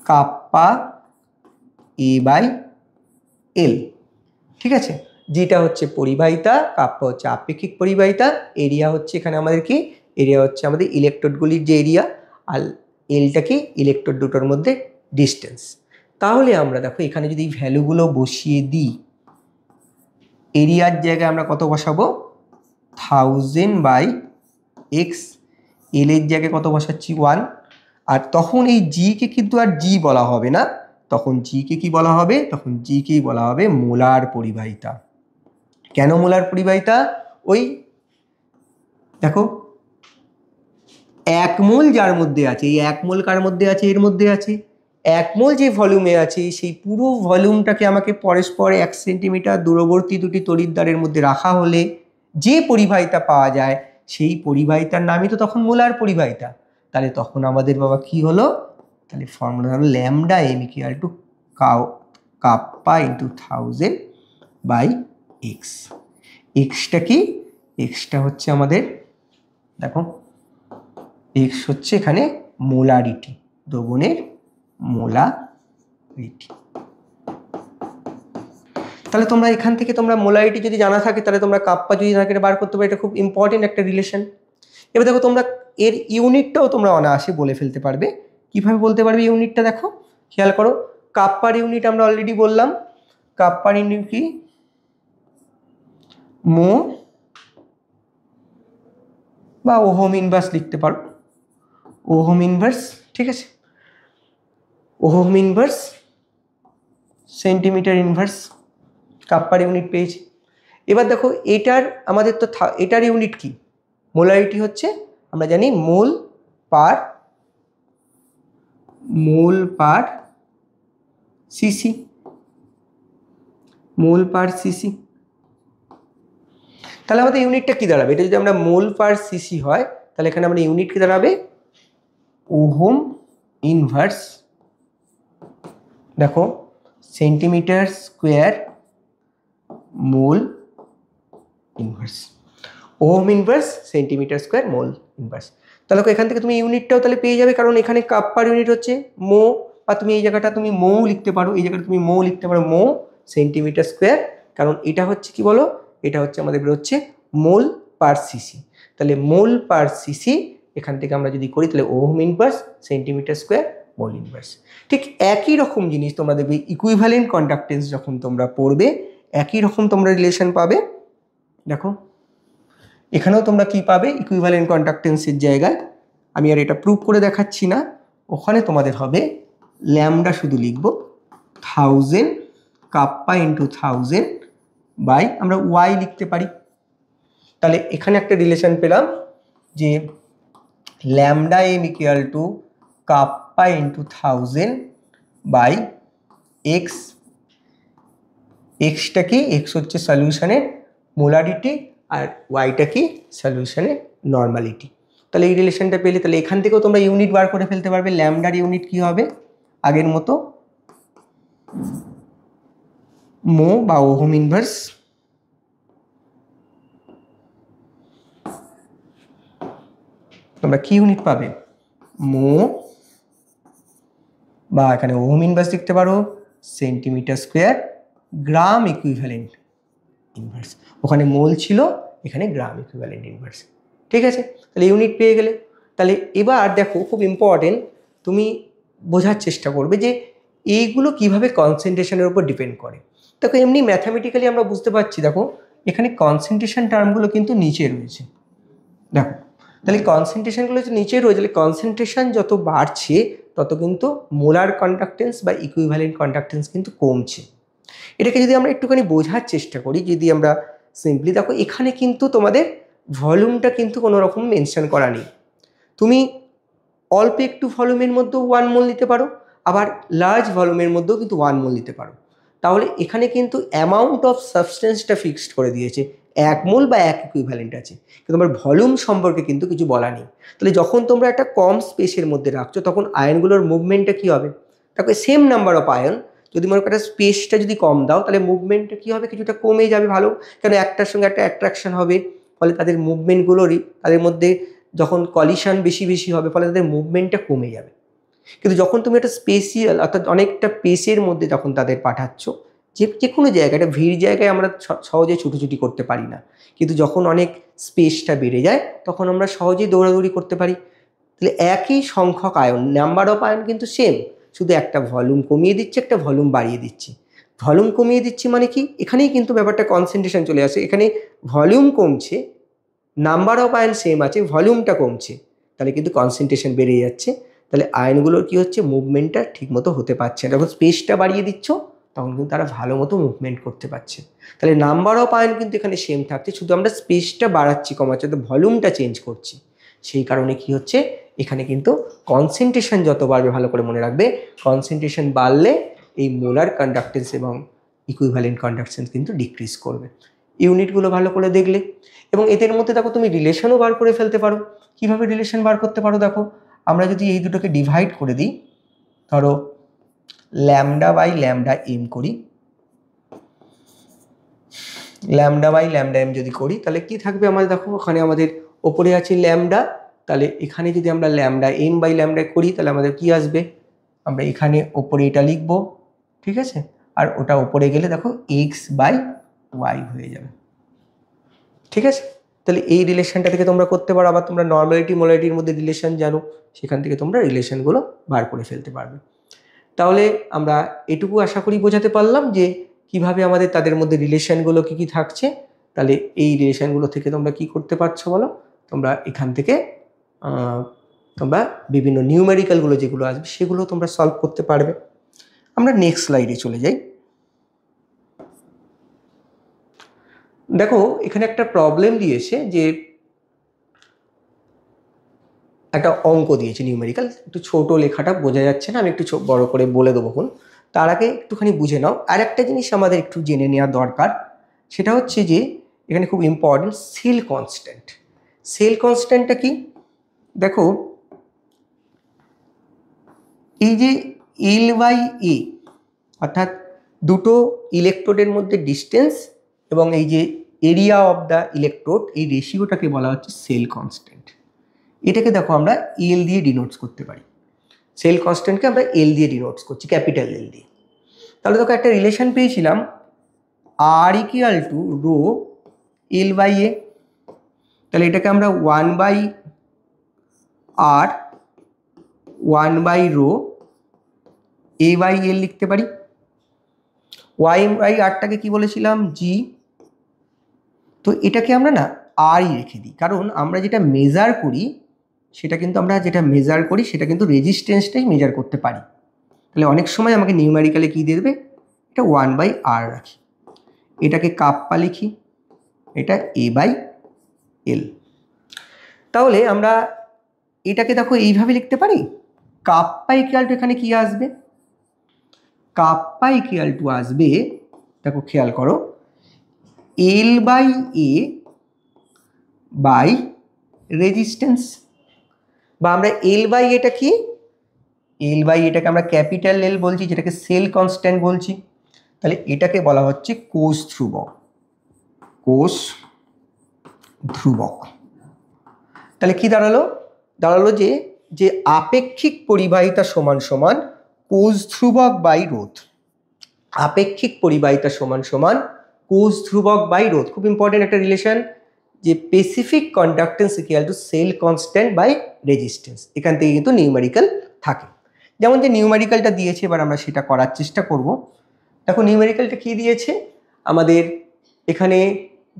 কাপ্পা A/L, ঠিক আছে? জিটা হচ্ছে পরিবাহিতা, কাপ্পা হচ্ছে আপেক্ষিক পরিবাহিতা, এরিয়া হচ্ছে এখানে আমাদের কি? এরিয়া হচ্ছে আমাদের ইলেকট্রোডগুলির যে এরিয়া, আর এলটা কি? ইলেকট্রোড দুটোর মধ্যে ডিস্টেন্স। তাহলে আমরা দেখো এখানে যদি ভ্যালুগুলো বসিয়ে দিই, এরিয়ার জায়গায় আমরা কত বসাবো? 1000/x, এল এর জায়গায় কত বসাচ্ছি? 1। আর তখন এই জিকে কিন্তু আর জি বলা হবে না, তখন জিকে কি বলা হবে? তখন জিকেই বলা হবে মোলার পরিবাহিতা। কেন মোলার পরিবাহিতা? ওই দেখো 1 মোল যার মধ্যে আছে, এই 1 মোল কার মধ্যে আছে? এর মধ্যে আছে। 1 মোল যে ভলিউমে আছে, সেই পুরো ভলিউমটাকে আমাকে পরস্পর 1 সেন্টিমিটার দূরবর্তী দুটি তড়িৎদ্বারের মধ্যে রাখা হলে যে পরিবাহিতা পাওয়া যায়, সেই পরিবাহিতার নামই তো তখন মোলার পরিবাহিতা। তাহলে তখন আমাদের বাবা কি হলো? তাহলে ফর্মুলা হলো lambda M equal to kappa into 1000/x। এক্সটা কি? এক্সটা হচ্ছে আমাদের, দেখো এক্স হচ্ছে এখানে মোলারিটি, দ্রবণের মোলারিটি। তাহলে তোমরা এখান থেকে তোমরা মোলারিটি যদি জানা থাকে, তাহলে তোমরা কাপ্পা যদি জানা থাকে বার করতে পারো, এটা খুব ইম্পর্টেন্ট একটা রিলেশন। এবার দেখো তোমরা এর ইউনিটটাও তোমরা অনায়াসে বলে ফেলতে পারবে। কিভাবে বলতে পারবে ইউনিটটা? দেখো খেয়াল করো, কাপ্পার ইউনিট আমরা অলরেডি বললাম। কাপ্পার ইউনিট কি? মো বা ওহম ইনভার্স লিখতে পারো, ওহম ইনভার্স, ঠিক আছে? Ohm inverse centimetre inverse, Kupffer unit পেয়েছি। এবার দেখো এটার আমাদের তো এটার ইউনিট কি? মোলারিটি হচ্ছে আমরা জানি মোল পার সিসি, মোল পার সিসি। তাহলে আমাদের ইউনিটটা কি দাঁড়াবে? এটা যদি আমরা মোল পার সিসি হয়, তাহলে এখানে আমরা ইউনিট কি দাঁড়াবে? ওহম ইনভার্স, দেখো centimetre square mole inverse, ohm inverse centimetre square mole inverse. তাহলে এখান থেকে তুমি ইউনিটটাও তাহলে পেয়ে যাবে, কারণ এখানে কাপ্পার ইউনিট হচ্ছে মো, বা তুমি এই জায়গাটা তুমি মো লিখতে পারো, এই জায়গাটা তুমি মো লিখতে পারো, মো সেন্টিমিটার স্কোয়ার, কারণ এটা হচ্ছে কি বলো? এটা হচ্ছে আমাদের বেরোচ্ছে মোল পার সিসি। তাহলে মোল পার সিসি এখান থেকে আমরা যদি করি, তাহলে ohm inverse centimetre square mole inverse. ঠিক একই রকম জিনিস তোমরা দেখবে ইকুইভ্যালেন্ট কন্ডাক্টেন্স যখন তোমরা পড়বে, একই রকম তোমরা রিলেশন পাবে। দেখো এখানেও তোমরা কি পাবে? ইকুইভ্যালেন্ট কন্ডাক্টেন্সের জায়গায়, আমি আর এটা প্রুভ করে দেখাচ্ছি না, ওখানে তোমাদের হবে ল্যামডা শুধু লিখবো 1000 কাপ্পা ইন্টু 1000 বাই আমরা ওয়াই লিখতে পারি। তাহলে এখানে একটা রিলেশন পেলাম যে lambda M equal to kappa into 1000 by X. এক্সটা কি? এক্স হচ্ছে সলিউশনের মোলারিটি আর ওয়াইটা কি? সলিউশনের নর্মালিটি। তাহলে এই রিলেশনটা পেলে তাহলে এখান থেকেও তোমরা ইউনিট বার করে ফেলতে পারবে। ল্যামডার ইউনিট কি হবে? আগের মতো মো বা ওহম ইনভার্স। তোমরা কি ইউনিট পাবে? মো বা এখানে ওহম ইনভার্স লিখতে পারো centimetre square gram equivalent inverse. ওখানে মোল ছিল, এখানে গ্রাম ইকুইভ্যালেন্ট ইনভার্স। ঠিক আছে, তাহলে ইউনিট পেয়ে গেলে। তাহলে এবার দেখো খুব ইম্পর্টেন্ট, তুমি বোঝার চেষ্টা করবে যে এইগুলো কিভাবে কনসেন্ট্রেশনের উপর ডিপেন্ড করে। দেখো এমনি ম্যাথামেটিক্যালি আমরা বুঝতে পারছি, দেখো এখানে কনসেন্ট্রেশন টার্মগুলো কিন্তু নিচে রয়েছে। দেখো তাহলে কনসেন্ট্রেশনগুলো যে নিচে রয়েছে, তাহলে কনসেন্ট্রেশন যত বাড়ছে তত কিন্তু মোলার কন্ডাক্টেন্স বা ইকুইভ্যালেন্ট কন্ডাক্টেন্স কিন্তু কমছে। এটাকে যদি আমরা একটুখানি বোঝার চেষ্টা করি, যদি আমরা সিম্পলি দেখো এখানে কিন্তু তোমাদের ভলিউমটা কিন্তু কোনো রকম মেনশন করা নেই। তুমি অল্প একটু ভলিউমের মধ্যেও 1 মোল নিতে পারো, আবার লার্জ ভলিউমের মধ্যেও কিন্তু 1 মোল নিতে পারো। তাহলে এখানে কিন্তু অ্যামাউন্ট অফ সাবস্টেন্সটা ফিক্সড করে দিয়েছে, 1 মোল বা 1 ইকুইভ্যালেন্ট আছে, কিন্তু তোমার ভলিউম সম্পর্কে কিন্তু কিছু বলা নেই। তাহলে যখন তোমরা একটা কম স্পেসের মধ্যে রাখছো তখন আয়নগুলোর মুভমেন্টটা কী হবে? দেখো সেম নাম্বার অফ আয়ন যদি মনে করো স্পেসটা যদি কম দাও তাহলে মুভমেন্টটা কী হবে? কিছুটা কমে যাবে। ভালো, কেন একটার সঙ্গে একটা অ্যাট্রাকশন হবে, ফলে তাদের মুভমেন্টগুলোরই তাদের মধ্যে যখন কলিশন বেশি বেশি হবে ফলে তাদের মুভমেন্টটা কমে যাবে। কিন্তু যখন তুমি একটা স্পেসিয়াল অর্থাৎ অনেকটা পেসের মধ্যে যখন তাদের পাঠাচ্ছ, যে কোনো জায়গায়, একটা ভিড় জায়গায় আমরা সহজে ছুটোছুটি করতে পারি না, কিন্তু যখন অনেক স্পেসটা বেড়ে যায় তখন আমরা সহজেই দৌড়াদৌড়ি করতে পারি। তাহলে একই সংখ্যক আয়ন, নাম্বার অফ আয়ন কিন্তু সেম, শুধু একটা ভলিউম কমিয়ে দিচ্ছে, একটা ভলিউম বাড়িয়ে দিচ্ছি। ভলিউম কমিয়ে দিচ্ছি মানে কি? এখানেই কিন্তু ব্যাপারটা কনসেন্ট্রেশন চলে আসে। এখানে ভলিউম কমছে, নাম্বার অফ আয়ন সেম আছে, ভলিউমটা কমছে, তাহলে কিন্তু কনসেন্ট্রেশন বেড়ে যাচ্ছে। তাহলে আয়নগুলোর কী হচ্ছে? মুভমেন্টটা ঠিকমতো হতে পারছে না। যখন স্পেসটা বাড়িয়ে দিচ্ছ তখন কিন্তু তারা ভালো মতো মুভমেন্ট করতে পারছে। তাহলে নাম্বার অফ আয়ন কিন্তু এখানে সেম থাকছে, শুধু আমরা স্পেসটা বাড়াচ্ছি কমাচ্ছি, তো ভলিউমটা চেঞ্জ করছি। সেই কারণে কি হচ্ছে? এখানে কিন্তু কনসেন্ট্রেশন যত বাড়বে, ভালো করে মনে রাখবে, কনসেন্ট্রেশন বাড়লে এই মোলার কন্ডাক্টেন্স এবং ইকুইভ্যালেন্ট কন্ডাক্টেন্স কিন্তু ডিক্রিজ করবে। ইউনিটগুলো ভালো করে দেখলে, এবং এদের মধ্যে দেখো তুমি রিলেশনও বার করে ফেলতে পারো। কিভাবে রিলেশন বার করতে পারো? দেখো আমরা যদি এই দুটোকে ডিভাইড করে দিই, ধরো ল্যামডা বাই ল্যামডা এম করি, ল্যামডা বাই ল্যামডা এম যদি করি তাহলে কি থাকবে আমাদের? দেখো ওখানে আমাদের ওপরে আছে ল্যামডা, তাহলে এখানে যদি আমরা ল্যামডা এম বাই ল্যামডা করি তাহলে আমাদের কি আসবে? আমরা এখানে ওপরে এটা লিখবো, ঠিক আছে, আর ওটা ওপরে গেলে দেখো এক্স বাই ওয়াই হয়ে যাবে। ঠিক আছে, তাহলে এই রিলেশনটা থেকে তোমরা করতে পারো। আবার তোমরা নর্মালিটি মোলারিটির মধ্যে রিলেশন জানো, সেখান থেকে তোমরা রিলেশনগুলো বার করে ফেলতে পারবে। তাহলে আমরা এটুকু আশা করি বোঝাতে পারলাম যে কিভাবে আমাদের তাদের মধ্যে রিলেশনগুলো কী কী থাকছে। তাহলে এই রিলেশনগুলো থেকে তোমরা কি করতে পারছো বলো? তোমরা এখান থেকে তোমরা বিভিন্ন নিউমেরিক্যালগুলো যেগুলো আসবে সেগুলো তোমরা সলভ করতে পারবে। আমরা নেক্সট স্লাইডে চলে যাই। দেখো এখানে একটা প্রবলেম দিয়েছে, যে একটা অঙ্ক দিয়েছে নিউমেরিক্যাল, একটু ছোট লেখাটা বোঝা যাচ্ছে না, আমি একটু বড় করে বলে দেবো। তার আগে একটুখানি বুঝে নাও আর একটা জিনিস আমাদের একটু জেনে নেওয়া দরকার, সেটা হচ্ছে যে এখানে খুব ইম্পর্টেন্ট সেল কনস্ট্যান্ট। সেল কনস্ট্যান্টটা কি? দেখো এই যে এল বাই এ অর্থাৎ দুটো ইলেকট্রোডের মধ্যে ডিস্টেন্স এবং এই যে এরিয়া অফ দ্য ইলেকট্রোড, এই রেশিওটাকে বলা হচ্ছে সেল কনস্ট্যান্ট। এটাকে দেখো আমরা এল দিয়ে ডিনোটস করতে পারি। সেল কনস্ট্যান্টকে আমরা এল দিয়ে ডিনোটস করছি, ক্যাপিটাল এল দিয়ে। তাহলে দেখো একটা রিলেশন পেয়েছিলাম R equal to rho L by A. তাহলে এটাকে আমরা 1 by R 1 by rho A by L লিখতে পারি। ওয়াই বাই আরটাকে কি বলেছিলাম? জি। তো এটাকে আমরা না আরই রেখে দিই, কারণ আমরা যেটা মেজার করি সেটা কিন্তু রেজিস্ট্যান্সটাই মেজার করতে পারি। তাহলে অনেক সময় আমাকে নিউমেরিক্যালে কী দিয়ে দেবে? এটা 1/r রাখি, এটাকে কাপ্পা লিখি, এটা A/L। তাহলে আমরা এটাকে দেখো এইভাবে লিখতে পারি, কাপ্পা ইকুয়াল টু এখানে কি আসবে, কাপ্পা ইকুয়াল টু আসবে, দেখো খেয়াল করো, L/A বাই রেজিস্ট্যান্স, বা আমরা L/Aটা কি, L/Aটাকে আমরা ক্যাপিটাল L বলছি, যেটাকে সেল কনস্ট্যান্ট বলছি, তাহলে এটাকে বলা হচ্ছে কোষ ধ্রুবক, কোষ ধ্রুবক। তাহলে কি দাঁড়ালো, দাঁড়ালো যে যে আপেক্ষিক পরিবাহিতা সমান সমান কোষ ধ্রুবক বাই রোধ, আপেক্ষিক পরিবাহিতা সমান সমান কোষ ধ্রুবক বাই রোধ। খুব ইম্পর্টেন্ট একটা রিলেশন, যে specific conductance equal to cell constant by resistance, এখান থেকে কিন্তু নিউমেরিক্যাল থাকে। যেমন যে নিউমেরিক্যালটা দিয়েছে, এবার আমরা সেটা করার চেষ্টা করব। দেখো নিউমেরিক্যালটা কি দিয়েছে আমাদের, এখানে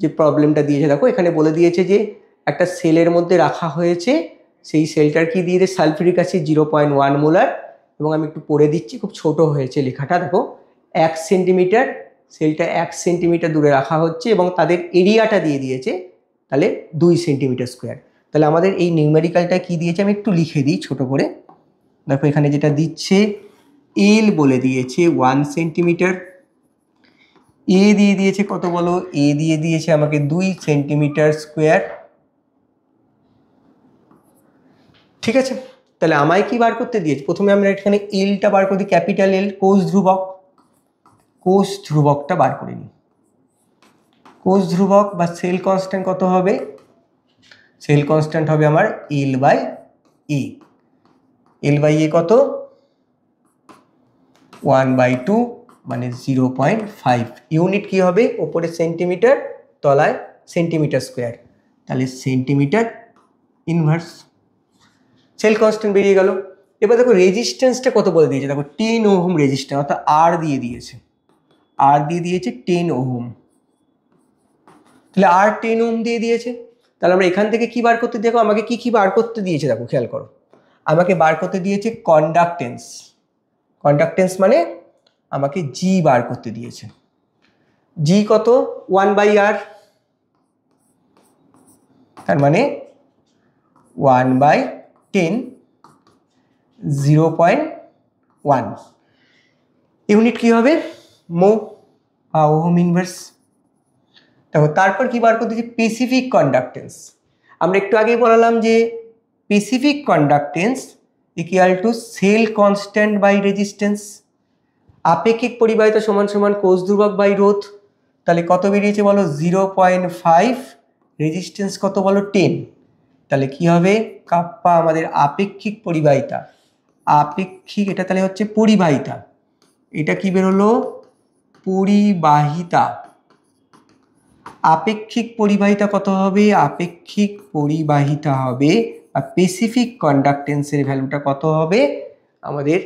যে প্রবলেমটা দিয়েছে দেখো, এখানে বলে দিয়েছে যে একটা সেলের মধ্যে রাখা হয়েছে, সেই সেলটার কি দিয়ে সালফিউরিক অ্যাসিড 0.1 মোলার, এবং আমি একটু পড়ে দিচ্ছি, খুব ছোট হয়েছে লেখাটা, দেখো 1 সেন্টিমিটার, সেলটা 1 সেন্টিমিটার দূরে রাখা হচ্ছে এবং তাদের এরিয়াটা দিয়ে দিয়েছে তাহলে 2 সেন্টিমিটার স্কোয়ার। তাহলে আমাদের এই নিউমেরিক্যালটা কি দিয়েছে, আমি একটু লিখে দিই ছোট করে। দেখো এখানে যেটা দিচ্ছে, এল বলে দিয়েছে 1 সেন্টিমিটার, এ দিয়ে দিয়েছে কত বলো, এ দিয়ে দিয়েছে আমাকে 2 সেন্টিমিটার স্কোয়ার। ঠিক আছে, তাহলে আমায় কি বার করতে দিয়েছে, প্রথমে আমরা এখানে এলটা বার করে দিই, ক্যাপিটাল এল, কোষ ধ্রুবক, কোষ ধ্রুবকটা বার করে নিই। কোষ ধ্রুবক বা সেল কনস্ট্যান্ট কত হবে, সেল কনস্ট্যান্ট হবে আমার L/A, L/A কত 1/2 মানে 0.5, ইউনিট কি হবে, ওপরে সেন্টিমিটার, তলায় সেন্টিমিটার স্কোয়ার, তাহলে সেন্টিমিটার ইনভার্স, সেল কনস্ট্যান্ট বেরিয়ে গেল। এবার দেখো রেজিস্ট্যান্সটা কত বলে দিয়েছে, দেখো 10 ওহম রেজিস্ট্যান্স, অর্থাৎ আর দিয়ে দিয়েছে, আর দিয়ে দিয়েছে 10 ওহম, তাহলে আর 10 ওহম দিয়ে দিয়েছে। তাহলে আমরা এখান থেকে কি বার করতে, দেখো আমাকে কি কি বার করতে দিয়েছে, দেখো খেয়াল করো, আমাকে বার করতে দিয়েছে কন্ডাক্টেন্স, কন্ডাক্টেন্স মানে আমাকে জি বার করতে দিয়েছে, জি কত 1/r, তার মানে 1/10, 0.1, ইউনিট কি হবে মো বা ওহম ইনভার্স। দেখো তারপর কি বার করতে দিয়েছে, স্পেসিফিক কন্ডাক্টেন্স, আমরা একটু আগেই বললাম যে specific conductance equal to cell constant by resistance, আপেক্ষিক পরিবাহিতা সমান সমান কোষ ধ্রুবক বাই রোধ। তাহলে কত বেরিয়েছে বলো 0.5, রেজিস্ট্যান্স কত বলো 10, তাহলে কি হবে কাপ্পা আমাদের আপেক্ষিক পরিবাহিতা, আপেক্ষিক এটা তাহলে হচ্ছে পরিবাহিতা, এটা কি বেরোলো পরিবাহিতা, আপেক্ষিক পরিবাহিতা কত হবে, আপেক্ষিক পরিবাহিতা হবে বা স্পেসিফিক কন্ডাক্টেন্সের ভ্যালুটা কত হবে আমাদের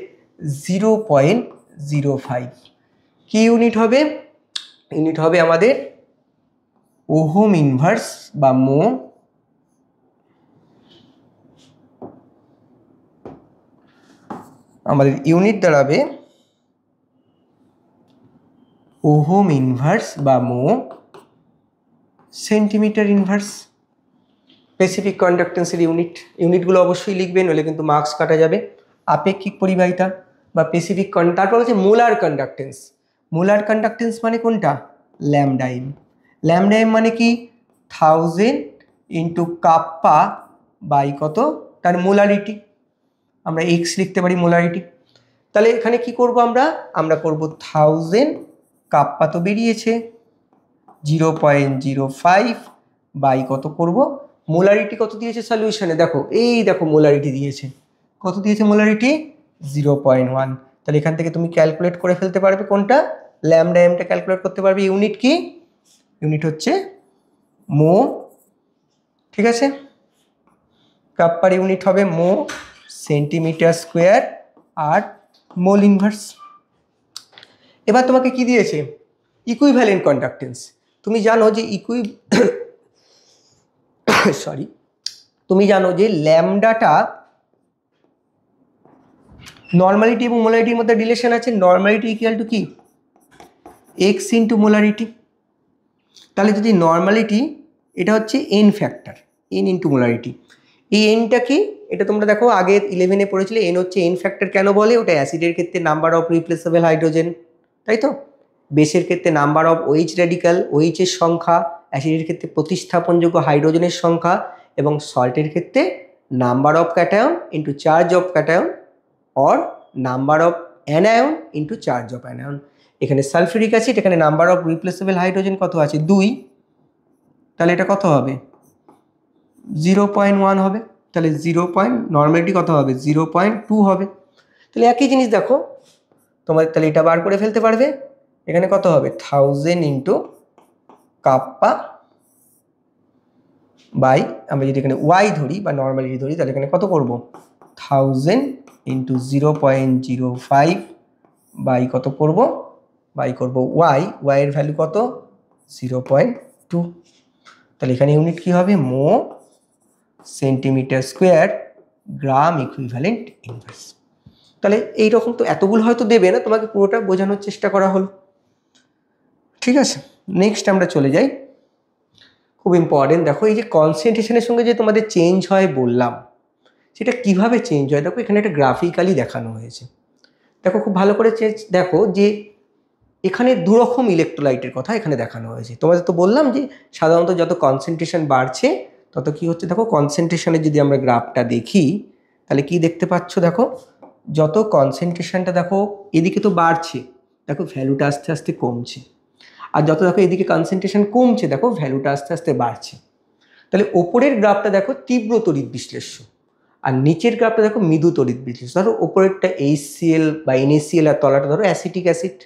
0.05, কি ইউনিট হবে, ইউনিট হবে আমাদের ওহম ইনভার্স বা মো, আমাদের ইউনিট দাঁড়াবে ওহম ইনভার্স বা মো সেন্টিমিটার ইনভার্স। স্পেসিফিক কন্ডাক্টেন্সের ইউনিট, ইউনিটগুলো অবশ্যই লিখবেন, নইলে কিন্তু মার্কস কাটা যাবে। আপেক্ষিক পরিবাহিতা বা স্পেসিফিক, তারপর হচ্ছে মোলার কন্ডাক্টেন্স, মোলার কন্ডাক্টেন্স মানে কোনটা, ল্যামডা এম, ল্যামডা এম মানে কি 1000 ইন্টু কাপ্পা বাই কত তার মোলারিটি, আমরা এক্স লিখতে পারি মোলারিটি। তাহলে এখানে কি করব আমরা, আমরা করব 1000, কাপ্পা তো বেরিয়েছে 0.05 বাই কত করব, মোলারিটি কত দিয়েছে সলিউশনে, দেখো এই দেখো মোলারিটি দিয়েছে, কত দিয়েছে মোলারিটি 0.1, তাহলে এখান থেকে তুমি ক্যালকুলেট করে ফেলতে পারবে কোনটা, ল্যামডা এমটা ক্যালকুলেট করতে পারবে, ইউনিট কি, ইউনিট হচ্ছে মো, ঠিক আছে, কাপ্পার ইউনিট হবে মো সেন্টিমিটার স্কোয়ার আর মোল ইনভার্স। এবার তোমাকে কি দিয়েছে, ইকুইভ্যালেন্ট কন্ডাক্টেন্স, তুমি জানো যে সরি, তুমি জানো যে ল্যামডাটা নর্মালিটি এবং মোলারিটির মধ্যে রিলেশন আছে, নর্মালিটি ইকুয়াল টু কি এক্স ইন্টু মোলারিটি। তাহলে যদি নর্মালিটি, এটা হচ্ছে N factor, N into molarity. এই এনটা কি, এটা তোমরা দেখো আগে 11-এ পড়েছিলে, এন হচ্ছে এন ফ্যাক্টর। কেন বলে? ওটা অ্যাসিডের ক্ষেত্রে নাম্বার অফ রিপ্লেসেবল হাইড্রোজেন, তাই তো। বেসের ক্ষেত্রে নাম্বার অফ ওইচ র্যাডিক্যাল, ওইচের সংখ্যা, অ্যাসিডের ক্ষেত্রে প্রতিস্থাপনযোগ্য হাইড্রোজেনের সংখ্যা, এবং সল্টের ক্ষেত্রে number of cation into charge of cation or number of anion into charge of anion. এখানে সালফিউরিক অ্যাসিড, এখানে নাম্বার অফ রিপ্লেসেবল হাইড্রোজেন কত আছে? 2। তাহলে এটা কত হবে? 0.1 হবে। তাহলে নর্মালিটি কত হবে? 0.2 হবে। তাহলে একই জিনিস দেখো তোমাদের, তাহলে এটা বার করে ফেলতে পারবে। এখানে কত হবে? 1000 ইন্টু কাপ্পা বাই, আমরা যদি এখানে ওয়াই ধরি বা নর্মালিটি ধরি, তাহলে এখানে কত করব? 1000 ইন্টু 0.05 বাই কত করব? বাই করব ওয়াইয়ের ভ্যালু কত? 0.2। তাহলে এখানে ইউনিট কি হবে? Mho centimetre square gram equivalent inverse. তাহলে এইরকম তো এতগুলো হয়তো দেবে না, তোমাকে পুরোটা বোঝানোর চেষ্টা করা হলো, ঠিক আছে। নেক্সট আমরা চলে যাই, খুব ইম্পর্টেন্ট। দেখো এই যে কনসেন্ট্রেশনের সঙ্গে যে তোমাদের চেঞ্জ হয় বললাম, সেটা কিভাবে চেঞ্জ হয় দেখো এখানে একটা গ্রাফিক্যালি দেখানো হয়েছে। দেখো খুব ভালো করে দেখো যে এখানে দুরকম ইলেকট্রোলাইটের কথা এখানে দেখানো হয়েছে। তোমাদের তো বললাম যে সাধারণত যত কনসেন্ট্রেশন বাড়ছে তত কি হচ্ছে, দেখো কনসেন্ট্রেশনের যদি আমরা গ্রাফটা দেখি তাহলে কি দেখতে পাচ্ছ? দেখো যত কনসেন্ট্রেশনটা দেখো এদিকে তো বাড়ছে, দেখো ভ্যালুটা আস্তে আস্তে কমছে। আর যত দেখো এদিকে কনসেন্ট্রেশন কমছে, দেখো ভ্যালুটা আস্তে আস্তে বাড়ছে। তাহলে ওপরের গ্রাফটা দেখো তীব্র তড়িৎ বিশ্লেষ্য, আর নিচের গ্রাফটা দেখো মৃদু তড়িৎ বিশ্লেষ্য। ধরো ওপরেরটা HCl বা NaCl, আর তলাটা ধরো অ্যাসিটিক অ্যাসিড।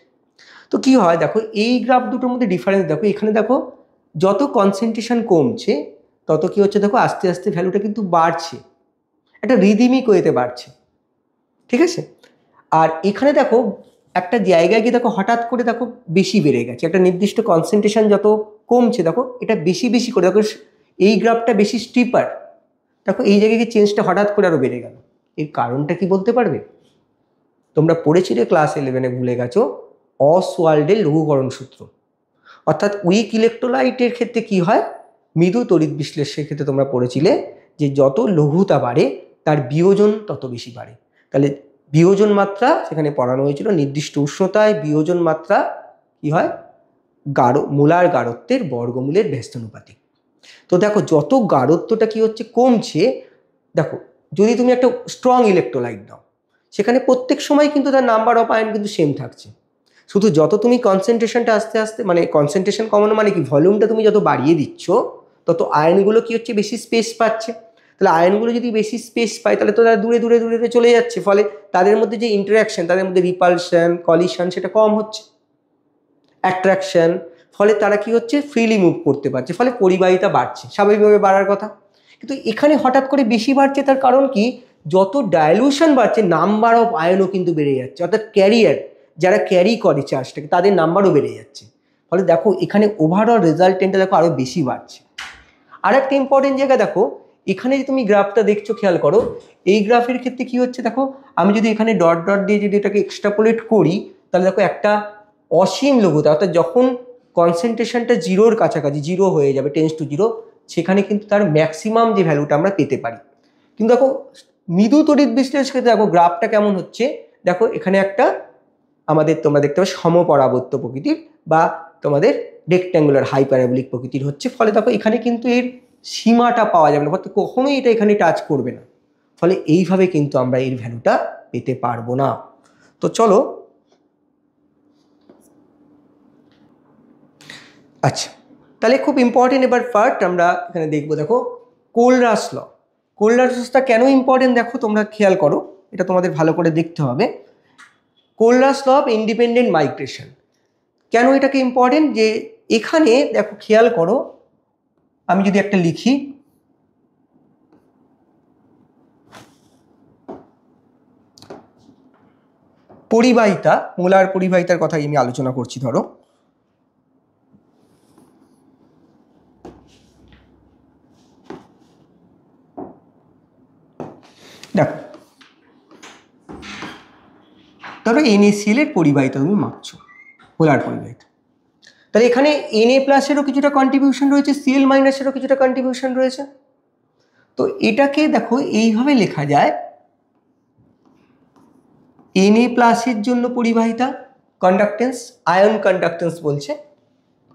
তো কি হয় দেখো এই গ্রাফ দুটোর মধ্যে ডিফারেন্স দেখো। এখানে দেখো যত কনসেন্ট্রেশন কমছে তত কি হচ্ছে, দেখো আস্তে আস্তে ভ্যালুটা কিন্তু বাড়ছে, একটা রিদিমিক ওয়েতে বাড়ছে, ঠিক আছে। আর এখানে দেখো একটা জায়গায় গিয়ে দেখো হঠাৎ করে দেখো বেশি বেড়ে গেছে, একটা নির্দিষ্ট কনসেন্ট্রেশন যত কমছে দেখো এটা বেশি বেশি করে, দেখো এই গ্রাফটা বেশি স্টিপার, দেখো এই জায়গায় গিয়ে চেঞ্জটা হঠাৎ করে আরো বেড়ে গেল। এর কারণটা কি বলতে পারবে? তোমরা পড়েছিলে ক্লাস 11-এ, ভুলে গেছো, অসওয়াল্ডের লঘুকরণ সূত্র। অর্থাৎ উইক ইলেকট্রোলাইটের ক্ষেত্রে কি হয়, মৃদু তড়িৎ বিশ্লেষণের ক্ষেত্রে তোমরা পড়েছিলে যে যত লঘুতা বাড়ে তার বিয়োজন তত বেশি বাড়ে। তাহলে বিয়োজন মাত্রা সেখানে পড়ানো হয়েছিল, নির্দিষ্ট উষ্ণতায় বিয়োজন মাত্রা কি হয়, মোলার গাঢ়ত্বের বর্গমূলের ব্যস্তানুপাতিক। তো দেখো যত গাঢ়ত্বটা কি হচ্ছে, কমছে, দেখো যদি তুমি একটা স্ট্রং ইলেকট্রোলাইট দাও সেখানে প্রত্যেক সময় কিন্তু তার নাম্বার অফ আয়ন কিন্তু সেম থাকছে, শুধু যত তুমি কনসেন্ট্রেশনটা আস্তে আস্তে, মানে কনসেন্ট্রেশন কমানো মানে কি, ভলিউমটা তুমি যত বাড়িয়ে দিচ্ছ তত আয়নগুলো কি হচ্ছে, বেশি স্পেস পাচ্ছে। তাহলে আয়নগুলো যদি বেশি স্পেস পায় তাহলে তো তারা দূরে দূরে দূরে চলে যাচ্ছে, ফলে তাদের মধ্যে যে ইন্টারাকশন, তাদের মধ্যে রিপালশন, কলিশন সেটা কম হচ্ছে, অ্যাট্রাকশন, ফলে তারা কি হচ্ছে, ফ্রিলি মুভ করতে পারছে, ফলে পরিবাহিতা বাড়ছে, স্বাভাবিকভাবে বাড়ার কথা। কিন্তু এখানে হঠাৎ করে বেশি বাড়ছে, তার কারণ কি, যত ডাইলুশন বাড়ছে নাম্বার অফ আয়নও কিন্তু বেড়ে যাচ্ছে, অর্থাৎ ক্যারিয়ার, যারা ক্যারি করে চার্জটাকে তাদের নাম্বারও বেড়ে যাচ্ছে। ফলে দেখো এখানে ওভারঅল রেজাল্টেন্টটা দেখো আরও বেশি বাড়ছে। আর একটা ইম্পর্টেন্ট জায়গা দেখো, এখানে যে তুমি গ্রাফটা দেখছো খেয়াল করো, এই গ্রাফের ক্ষেত্রে কি হচ্ছে দেখো, আমি যদি এখানে ডট ডট দিয়ে যদি এটাকে এক্সট্রাপোলেট করি তাহলে দেখো একটা অসীম লঘুতা, অর্থাৎ যখন কনসেন্ট্রেশনটা জিরোর কাছাকাছি, জিরো হয়ে যাবে, টেন্স টু জিরো, সেখানে কিন্তু তার ম্যাক্সিমাম যে ভ্যালুটা আমরা পেতে পারি। কিন্তু দেখো মৃদু তড়িৎ বিশ্লেষণের ক্ষেত্রে দেখো গ্রাফটা কেমন হচ্ছে, দেখো এখানে একটা আমাদের তোমরা দেখতে পাবে সমপরাবর্ত প্রকৃতির বা তোমাদের রেক্ট্যাঙ্গুলার হাইপারাবোলিক প্রকৃতির হচ্ছে, ফলে দেখো এখানে কিন্তু এর সীমাটা পাওয়া যাবে না, অর্থাৎ কখনোই এটা এখানে টাচ করবে না, ফলে এইভাবে কিন্তু আমরা এর ভ্যালুটা পেতে পারবো না। তো চলো, আচ্ছা তাহলে খুব ইম্পর্টেন্ট এবার পার্ট আমরা এখানে দেখবো। দেখো কোলরাস ল, কোলরাস লটা কেন ইম্পর্টেন্ট দেখো তোমরা খেয়াল করো, এটা তোমাদের ভালো করে দেখতে হবে। কোলরাস ল অফ ইন্ডিপেন্ডেন্ট মাইগ্রেশন, কেন এটাকে ইম্পর্টেন্ট, যে এখানে দেখো খেয়াল করো, আমি যদি একটা লিখি, পরিবাহিতা, মোলার পরিবাহিতার কথা আমি আলোচনা করছি। ধরো দেখো, ধরো NaCl এর পরিবাহিতা তুমি মাপছো, মোলার পরিবাহিতা, তাহলে এখানে Na+-এরও কিছুটা কন্ট্রিবিউশন রয়েছে, Cl-এরও কিছুটা কন্ট্রিবিউশন রয়েছে। তো এটাকে দেখো এইভাবে লেখা যায়, Na+-এর জন্য পরিবাহিতা কন্ডাক্টেন্স, আয়ন কন্ডাক্টেন্স বলছে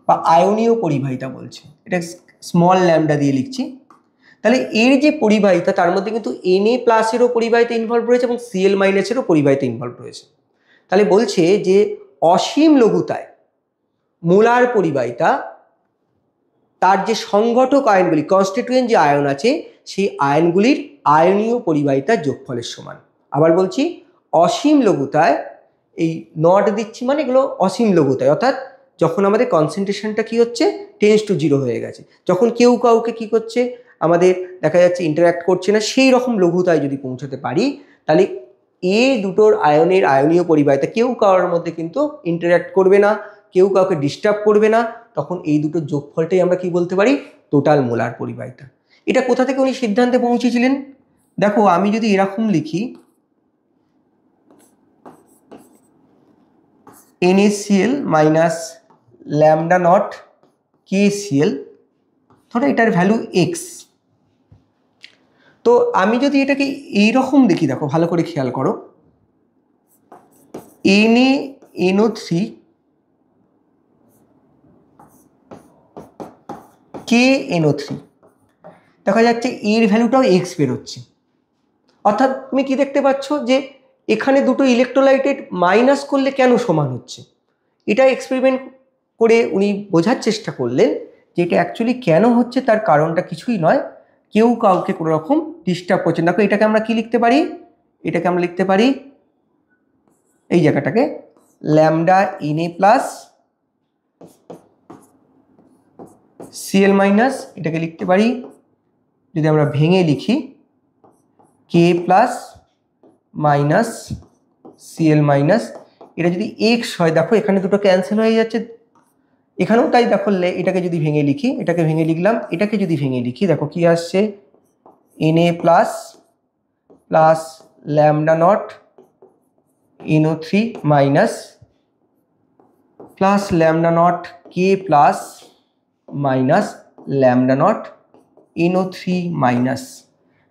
বা আয়নীয় পরিবাহিতা বলছে, এটা স্মল ল্যামডা দিয়ে লিখছি। তাহলে এর যে পরিবাহিতা তার মধ্যে কিন্তু Na+-এরও পরিবাহিতা ইনভলভ রয়েছে এবং Cl-এরও পরিবাহিতা ইনভলভ রয়েছে। তাহলে বলছে যে অসীম লঘুতায় মোলার পরিবাহিতা, তার যে সংঘটক আয়নগুলি, কনস্টিটিউয়েন্ট যে আয়ন আছে, সেই আয়নগুলির আয়নীয় পরিবাহিতার যোগফলের সমান। আবার বলছি, অসীম লঘুতায়, এই নট দিচ্ছি মানে এগুলো অসীম লঘুতায়, অর্থাৎ যখন আমাদের কনসেন্ট্রেশনটা কি হচ্ছে, টেন্স টু 0 হয়ে গেছে, যখন কেউ কাউকে কি করছে, আমাদের দেখা যাচ্ছে ইন্টারঅ্যাক্ট করছে না, সেই রকম লঘুতায় যদি পৌঁছাতে পারি, তাহলে এই দুটোর আয়নের আয়নীয় পরিবাহিতা, কেউ কারোর মধ্যে কিন্তু ইন্টারঅ্যাক্ট করবে না, কেউ কাউকে ডিস্টার্ব করবে না, তখন এই দুটোর যোগফলটাই আমরা কি বলতে পারি, টোটাল মোলার পরিবাহিতা। এটা কোথা থেকে উনি সিদ্ধান্তে পৌঁছেছিলেন? দেখো আমি যদি এরকম লিখি, NaCl minus lambda not KCl, ধরো এটার ভ্যালু x। তো আমি যদি এটাকে এইরকম দেখি, দেখো ভালো করে খেয়াল করো, NaNO3 KNO3, দেখা যাচ্ছে এর ভ্যালুটাও x বেরোচ্ছে। অর্থাৎ তুমি কি দেখতে পাচ্ছ যে এখানে দুটো ইলেকট্রোলাইটেড মাইনাস করলে কেন সমান হচ্ছে, এটা এক্সপেরিমেন্ট করে উনি বোঝার চেষ্টা করলেন যে এটা অ্যাকচুয়ালি কেন হচ্ছে, তার কারণটা কিছুই নয়, কেউ কাউকে কোনো রকম ডিস্টার্ব করছে। দেখো এটাকে আমরা কি লিখতে পারি, এটাকে আমরা লিখতে পারি এই জায়গাটাকে lambda Na plus Cl minus, এটাকে লিখতে পারি যদি আমরা ভেঙে লিখি K plus minus Cl minus, এটা যদি x হয়, দেখো এখানে দুটো ক্যান্সেল হয়ে যাচ্ছে, এখানেও তাই। দেখো এটাকে যদি ভেঙে লিখি, এটাকে ভেঙে লিখলাম, এটাকে যদি ভেঙে লিখি, দেখো কি আসছে, Na plus plus lambda not NO3 minus plus lambda not K plus minus lambda not NO3 minus.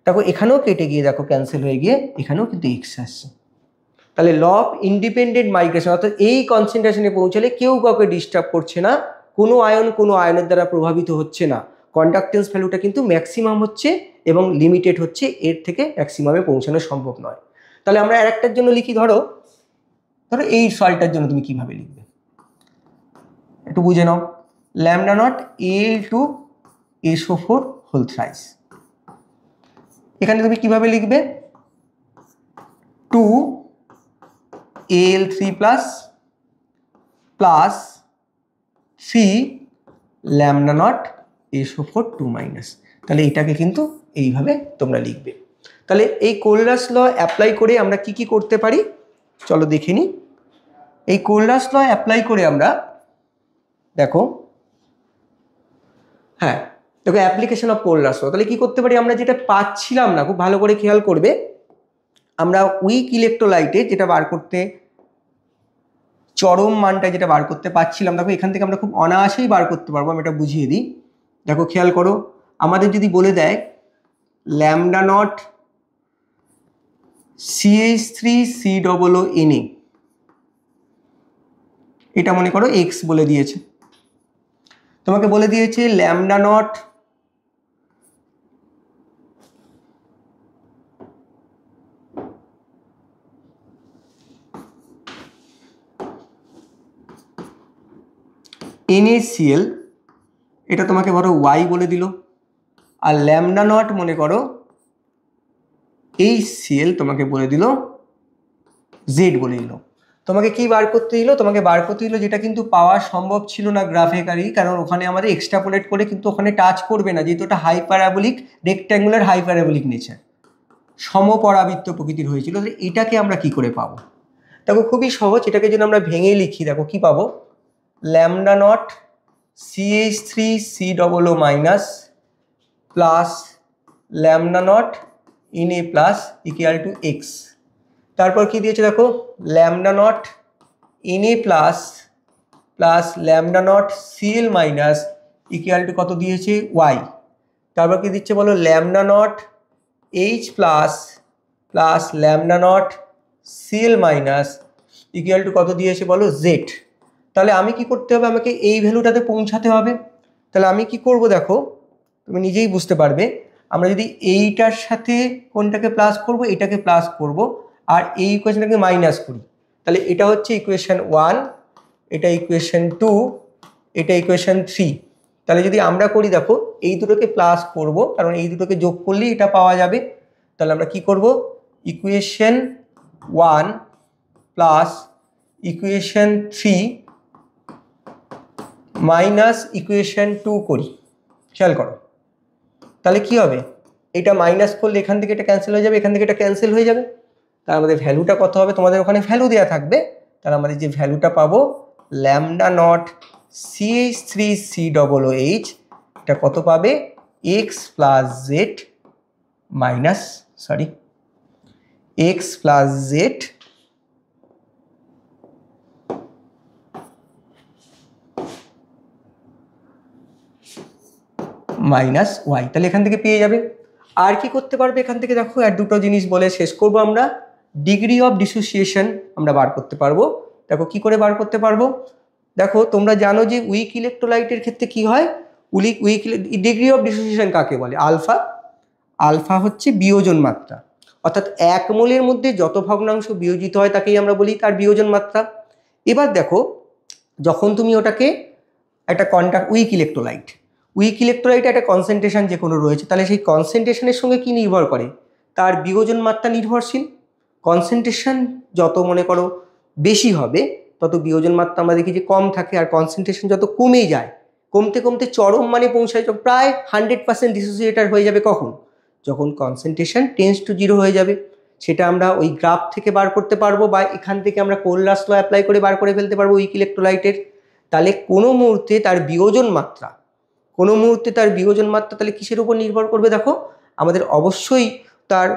দেখো এখানেও কেটে গিয়ে দেখো ক্যান্সেল হয়ে গিয়ে এখানেও কিন্তু x আসছে। তাহলে ল অফ ইন্ডিপেন্ডেন্ট মাইগ্রেশন, অর্থাৎ এই কনসেন্ট্রেশনে পৌঁছালে কেউ কাউকে ডিস্টার্ব করছে না, কোনো আয়ন কোনো আয়নের দ্বারা প্রভাবিত হচ্ছে না, কন্ডাক্টেন্স ভ্যালুটা কিন্তু ম্যাক্সিমাম হচ্ছে এবং লিমিটেড হচ্ছে, এর থেকে ম্যাক্সিমামে পৌঁছানো সম্ভব নয়। তাহলে আমরা আরেকটার জন্য লিখি, ধরো এই সলটার জন্য তুমি কিভাবে লিখবে একটু বুঝে নাও, lambda naught Al2SO4 whole thrice. এখানে তুমি কিভাবে লিখবে, 2Al3 plus plus 3 lambda naught SO4 2 minus. তাহলে এটাকে কিন্তু এইভাবে তোমরা লিখবে। তাহলে এই কোলরাস ল অ্যাপ্লাই করে আমরা কি কি করতে পারি চলো দেখে নিই। এই কোলরাস ল অ্যাপ্লাই করে আমরা দেখো, হ্যাঁ দেখো অ্যাপ্লিকেশন অফ কোলরাস ল, তাহলে কি করতে পারি, আমরা যেটা পাচ্ছিলাম না, খুব ভালো করে খেয়াল করবে, আমরা উইক ইলেকট্রোলাইটে যেটা বার করতে, চরম মানটা যেটা বার করতে পারছিলাম, দেখো এখান থেকে আমরা খুব অনায়াসেই বার করতে পারবো। আমি এটা বুঝিয়ে দিই, দেখো খেয়াল করো, আমাদের যদি বলে দেয় ল্যামডা নট CH3COONA, এটা মনে করো x বলে দিয়েছে, তোমাকে বলে দিয়েছে ল্যামডা নট NaCl, এটা তোমাকে ধরো y বলে দিল, আর ল্যামডা নট মনে করো HCl তোমাকে বলে দিল z বলে দিল। তোমাকে কি বার করতে দিল, তোমাকে বার করতে দিল যেটা কিন্তু পাওয়া সম্ভব ছিল না গ্রাফিক্যালি, কারণ ওখানে আমাদের এক্সট্রাপোলেট করে কিন্তু ওখানে টাচ করবে না, যেহেতু ওটা হাইপারাবোলিক রেক্ট্যাঙ্গুলার হাইপারাবোলিক নেচার, সমপরাবৃত্ত প্রকৃতির হয়েছিল। এটাকে আমরা কি করে পাবো, দেখো খুবই সহজ, এটাকে যদি আমরা ভেঙে লিখি, দেখো কি পাবো, lambda not CH3COO minus plus lambda not Na plus equal to x। তারপর কি দিয়েছে দেখো, lambda not Na plus plus lambda not CL minus equal to কত দিয়েছে ওয়াই। তারপর কি দিচ্ছে বলো, lambda not H plus plus lambda not CL minus equal to কত দিয়েছে বলো জেড। তাহলে আমি কি করতে হবে, আমাকে এই ভ্যালুটাতে পৌঁছাতে হবে। তাহলে আমি কি করব দেখো, তুমি নিজেই বুঝতে পারবে। আমরা যদি এইটার সাথে কোনটাকে প্লাস করব, এটাকে প্লাস করব, আর এই ইকুয়েশনটাকে মাইনাস করি, তাহলে এটা হচ্ছে ইকুয়েশন 1, এটা ইকুয়েশন 2, এটা ইকুয়েশন 3। তাহলে যদি আমরা করি দেখো, এই দুটোকে প্লাস করব, কারণ এই দুটোকে যোগ করলেই এটা পাওয়া যাবে। তাহলে আমরা কি করব, equation 1 plus equation 3 minus equation 2 করি। খেয়াল করো, তাহলে কি হবে, এটা মাইনাস করলে এখান থেকে এটা ক্যান্সেল হয়ে যাবে, এখান থেকে এটা ক্যান্সেল হয়ে যাবে। তার আমাদের ভ্যালুটা কত হবে, তোমাদের ওখানে ভ্যালু দেওয়া থাকবে। তাহলে আমাদের যে ভ্যালুটা পাবো, ল্যামডা নট CH3COOH, এটা কত পাবে, X plus Z minus X plus Z minus Y. তাহলে এখান থেকে পেয়ে যাবে। আর কি করতে পারবে এখান থেকে দেখো, আর দুটো জিনিস বলে শেষ করব আমরা। ডিগ্রি অফ ডিসোসিয়েশন আমরা বার করতে পারবো। দেখো কি করে বার করতে পারবো, দেখো তোমরা জানো যে উইক ইলেকট্রোলাইটের ক্ষেত্রে কি হয়, ডিগ্রি অফ ডিসোসিয়েশন কাকে বলে, আলফা। আলফা হচ্ছে বিয়োজন মাত্রা, অর্থাৎ এক মোলের মধ্যে যত ভগ্নাংশ বিয়োজিত হয় তাকেই আমরা বলি তার বিয়োজন মাত্রা। এবার দেখো, যখন তুমি ওটাকে একটা উইক ইলেকট্রোলাইট একটা কনসেন্ট্রেশন যে কোনো রয়েছে, তাহলে সেই কনসেন্ট্রেশনের সঙ্গে কি নির্ভর করে, তার বিয়োজন মাত্রা নির্ভরশীল। কনসেন্ট্রেশন যত মনে করো বেশি হবে, তত বিয়োজন মাত্রা আমরা দেখি যে কম থাকে। আর কনসেন্ট্রেশন যত কমে যায়, কমতে কমতে চরম মানে পৌঁছায়, প্রায় 100% ডিসোসিয়েটার হয়ে যাবে কখন, যখন কনসেন্ট্রেশন টেন্ডস টু 0 হয়ে যাবে। সেটা আমরা ওই গ্রাফ থেকে বার করতে পারবো, বা এখান থেকে আমরা কোহলারস ল অ্যাপ্লাই করে বার করে ফেলতে পারবো উইক ইলেকট্রোলাইটের। তাহলে কোনো মুহূর্তে তার বিয়োজন মাত্রা তাহলে কিসের উপর নির্ভর করবে, দেখো আমাদের অবশ্যই তার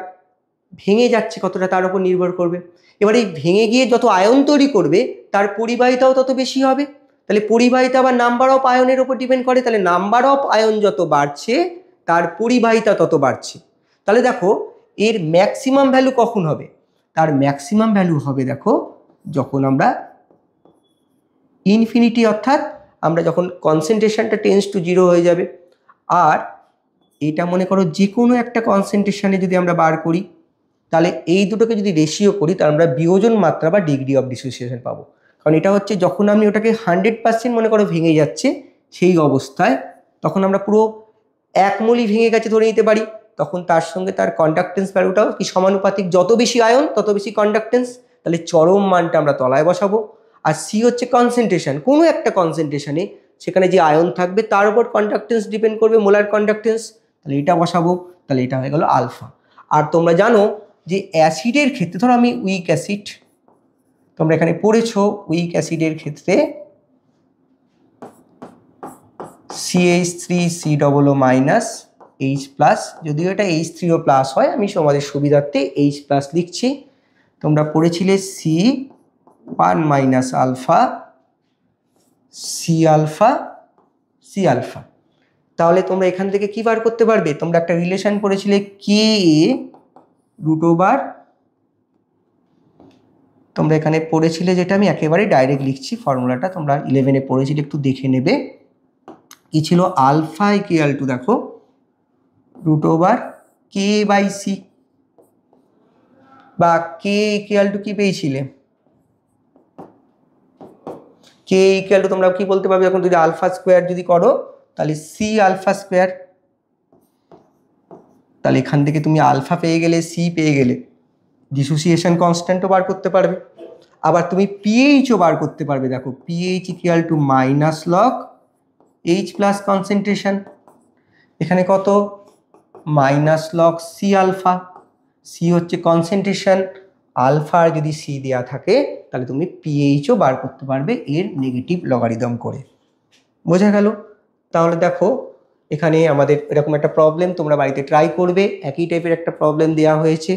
ভেঙে যাচ্ছে কতটা তার উপর নির্ভর করবে। এবার এই ভেঙে গিয়ে যত আয়ন তৈরি করবে, তার পরিবাহিতাও তত বেশি হবে। তাহলে পরিবাহিতা আবার নাম্বার অফ আয়নের উপর ডিপেন্ড করে। তাহলে নাম্বার অফ আয়ন যত বাড়ছে, তার পরিবাহিতা তত বাড়ছে। তাহলে দেখো এর ম্যাক্সিমাম ভ্যালু কখন হবে, তার ম্যাক্সিমাম ভ্যালু হবে দেখো যখন আমরা ইনফিনিটি, অর্থাৎ আমরা যখন কনসেন্ট্রেশনটা টেন্ডস টু 0 হয়ে যাবে। আর এটা মনে করো যে কোনো একটা কনসেন্ট্রেশনে যদি আমরা বার করি, তাহলে এই দুটোকে যদি রেশিও করি, তাহলে আমরা বিয়োজন মাত্রা বা ডিগ্রি অফ ডিসোসিয়েশন পাবো। কারণ এটা হচ্ছে যখন আমি ওটাকে 100% মনে করো ভেঙে যাচ্ছে, সেই অবস্থায় তখন আমরা পুরো এক মোলই ভেঙে গেছে ধরে নিতে পারি, তখন তার সঙ্গে তার কন্ডাক্টেন্স ভ্যালুটাও কি সমানুপাতিক, যত বেশি আয়ন তত বেশি কন্ডাক্টেন্স। তাহলে চরম মানটা আমরা তলায় বসাবো। আর সি হচ্ছে কনসেন্ট্রেশন, কোনো একটা কনসেন্ট্রেশনে সেখানে যে আয়ন থাকবে তার উপর কন্ডাক্টেন্স ডিপেন্ড করবে, মোলার কন্ডাক্টেন্স। তাহলে এটা বসাবো, তাহলে এটা হয়ে গেল আলফা। আর তোমরা জানো যে অ্যাসিডের ক্ষেত্রে, ধরো আমি উইক অ্যাসিড, তোমরা এখানে পড়েছো উইক অ্যাসিডের ক্ষেত্রে CH3COO মাইনাস H প্লাস, যদিও এটা H3O প্লাস হয়, আমি তোমাদের সুবিধার্থে H প্লাস লিখছি। তোমরা পড়েছিলে C1 minus alpha C alpha. তাহলে তোমরা এখান থেকে কি বার করতে পারবে, তোমরা একটা রিলেশন পড়েছিলে KA √, তোমরা এখানে পড়েছিলে, যেটা আমি একেবারে ডাইরেক্ট লিখছি ফর্মুলাটা, তোমরা 11-এ পড়েছিলে, একটু দেখে নেবে। কি ছিল, আলফা ইকুয়াল টু দেখো √K/C, বা K ইকুয়াল টু কি পেয়েছিলে, K ইকুয়াল টু তোমরা কি বলতে পারবে, এখন যদি আলফা স্কোয়ার যদি করো, তাহলে C আলফা স্কোয়ার। তাহলে এখান থেকে তুমি আলফা পেয়ে গেলে, C পেয়ে গেলে, ডিসোসিয়েশন কনস্ট্যান্টও বার করতে পারবে। আবার তুমি পিএইচও বার করতে পারবে। দেখো pH equal to minus log H plus concentration, এখানে কত, minus log C alpha. C হচ্ছে কনসেন্ট্রেশন, আলফার যদি সি দেওয়া থাকে, তাহলে তুমি পিএইচও বার করতে পারবে এর নেগেটিভ লগারিদম করে। বোঝা গেল? তাহলে দেখো এখানে আমাদের এরকম একটা প্রবলেম তোমরা বাড়িতে ট্রাই করবে, একই টাইপের একটা প্রবলেম দেওয়া হয়েছে।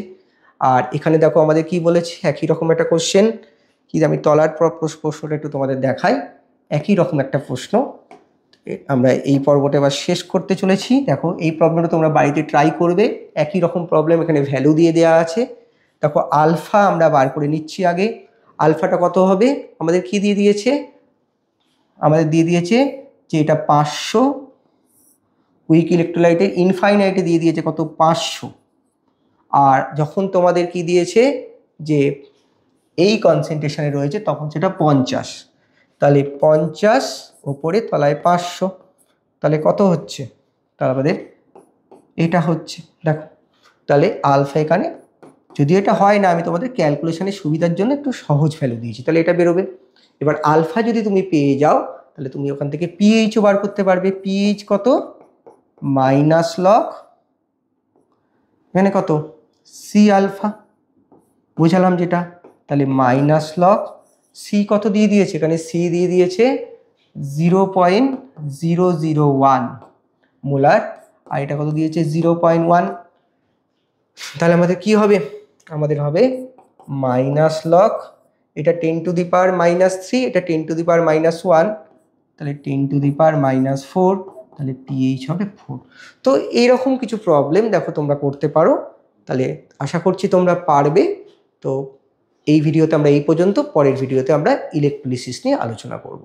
আর এখানে দেখো আমাদের কি বলেছে, একই রকম একটা কোশ্চেন, কি আমি তলার প্রশ্নটা একটু তোমাদের দেখাই। একই রকম একটা প্রশ্ন আমরা এই পর্বটা এবার শেষ করতে চলেছি। দেখো এই প্রবলেমটা তোমরা বাড়িতে ট্রাই করবে, একই রকম প্রবলেম, এখানে ভ্যালু দিয়ে দেওয়া আছে। দেখো আলফা আমরা বার করে নিচ্ছি আগে। আলফাটা কত হবে, আমাদের কি দিয়ে দিয়েছে, আমাদের দিয়ে দিয়েছে যে এটা 500, উইক ইলেকট্রোলাইটে ইনফাইনাইটে দিয়ে দিয়েছে কত 500। আর যখন তোমাদের কি দিয়েছে যে এই কনসেন্ট্রেশনে রয়েছে তখন সেটা 50, তাহলে 50 ওপরে তলায় 500, তাহলে কত হচ্ছে, তাহলে আমাদের এটা হচ্ছে। দেখো তাহলে আলফা এখানে, যদি এটা হয় না, আমি তোমাদের ক্যালকুলেশনের সুবিধার জন্য একটু সহজ ভ্যালু দিয়েছি, তাহলে এটা বেরোবে। এবার আলফা যদি তুমি পেয়ে যাও তাহলে তুমি ওখান থেকে পিএইচও বার করতে পারবে। পিএইচ কত, মাইনাস লগ এখানে কত সি আলফা, বুঝালাম যেটা, তাহলে মাইনাস লগ সি কত দিয়ে দিয়েছে, এখানে সি দিয়ে দিয়েছে 0.001 মোলার, আর এটা কত দিয়েছে 0.1। তাহলে আমাদের কি হবে, আমাদের হবে মাইনাস লগ, এটা 10⁻⁻3, এটা 10⁻⁻1, তাহলে 10⁻⁻4, তাহলে পিএইচ হবে 4। তো এইরকম কিছু প্রবলেম দেখো তোমরা করতে পারো, তাহলে আশা করছি তোমরা পারবে। তো এই ভিডিওতে আমরা এই পর্যন্ত, পরের ভিডিওতে আমরা ইলেকট্রোলিসিস নিয়ে আলোচনা করব।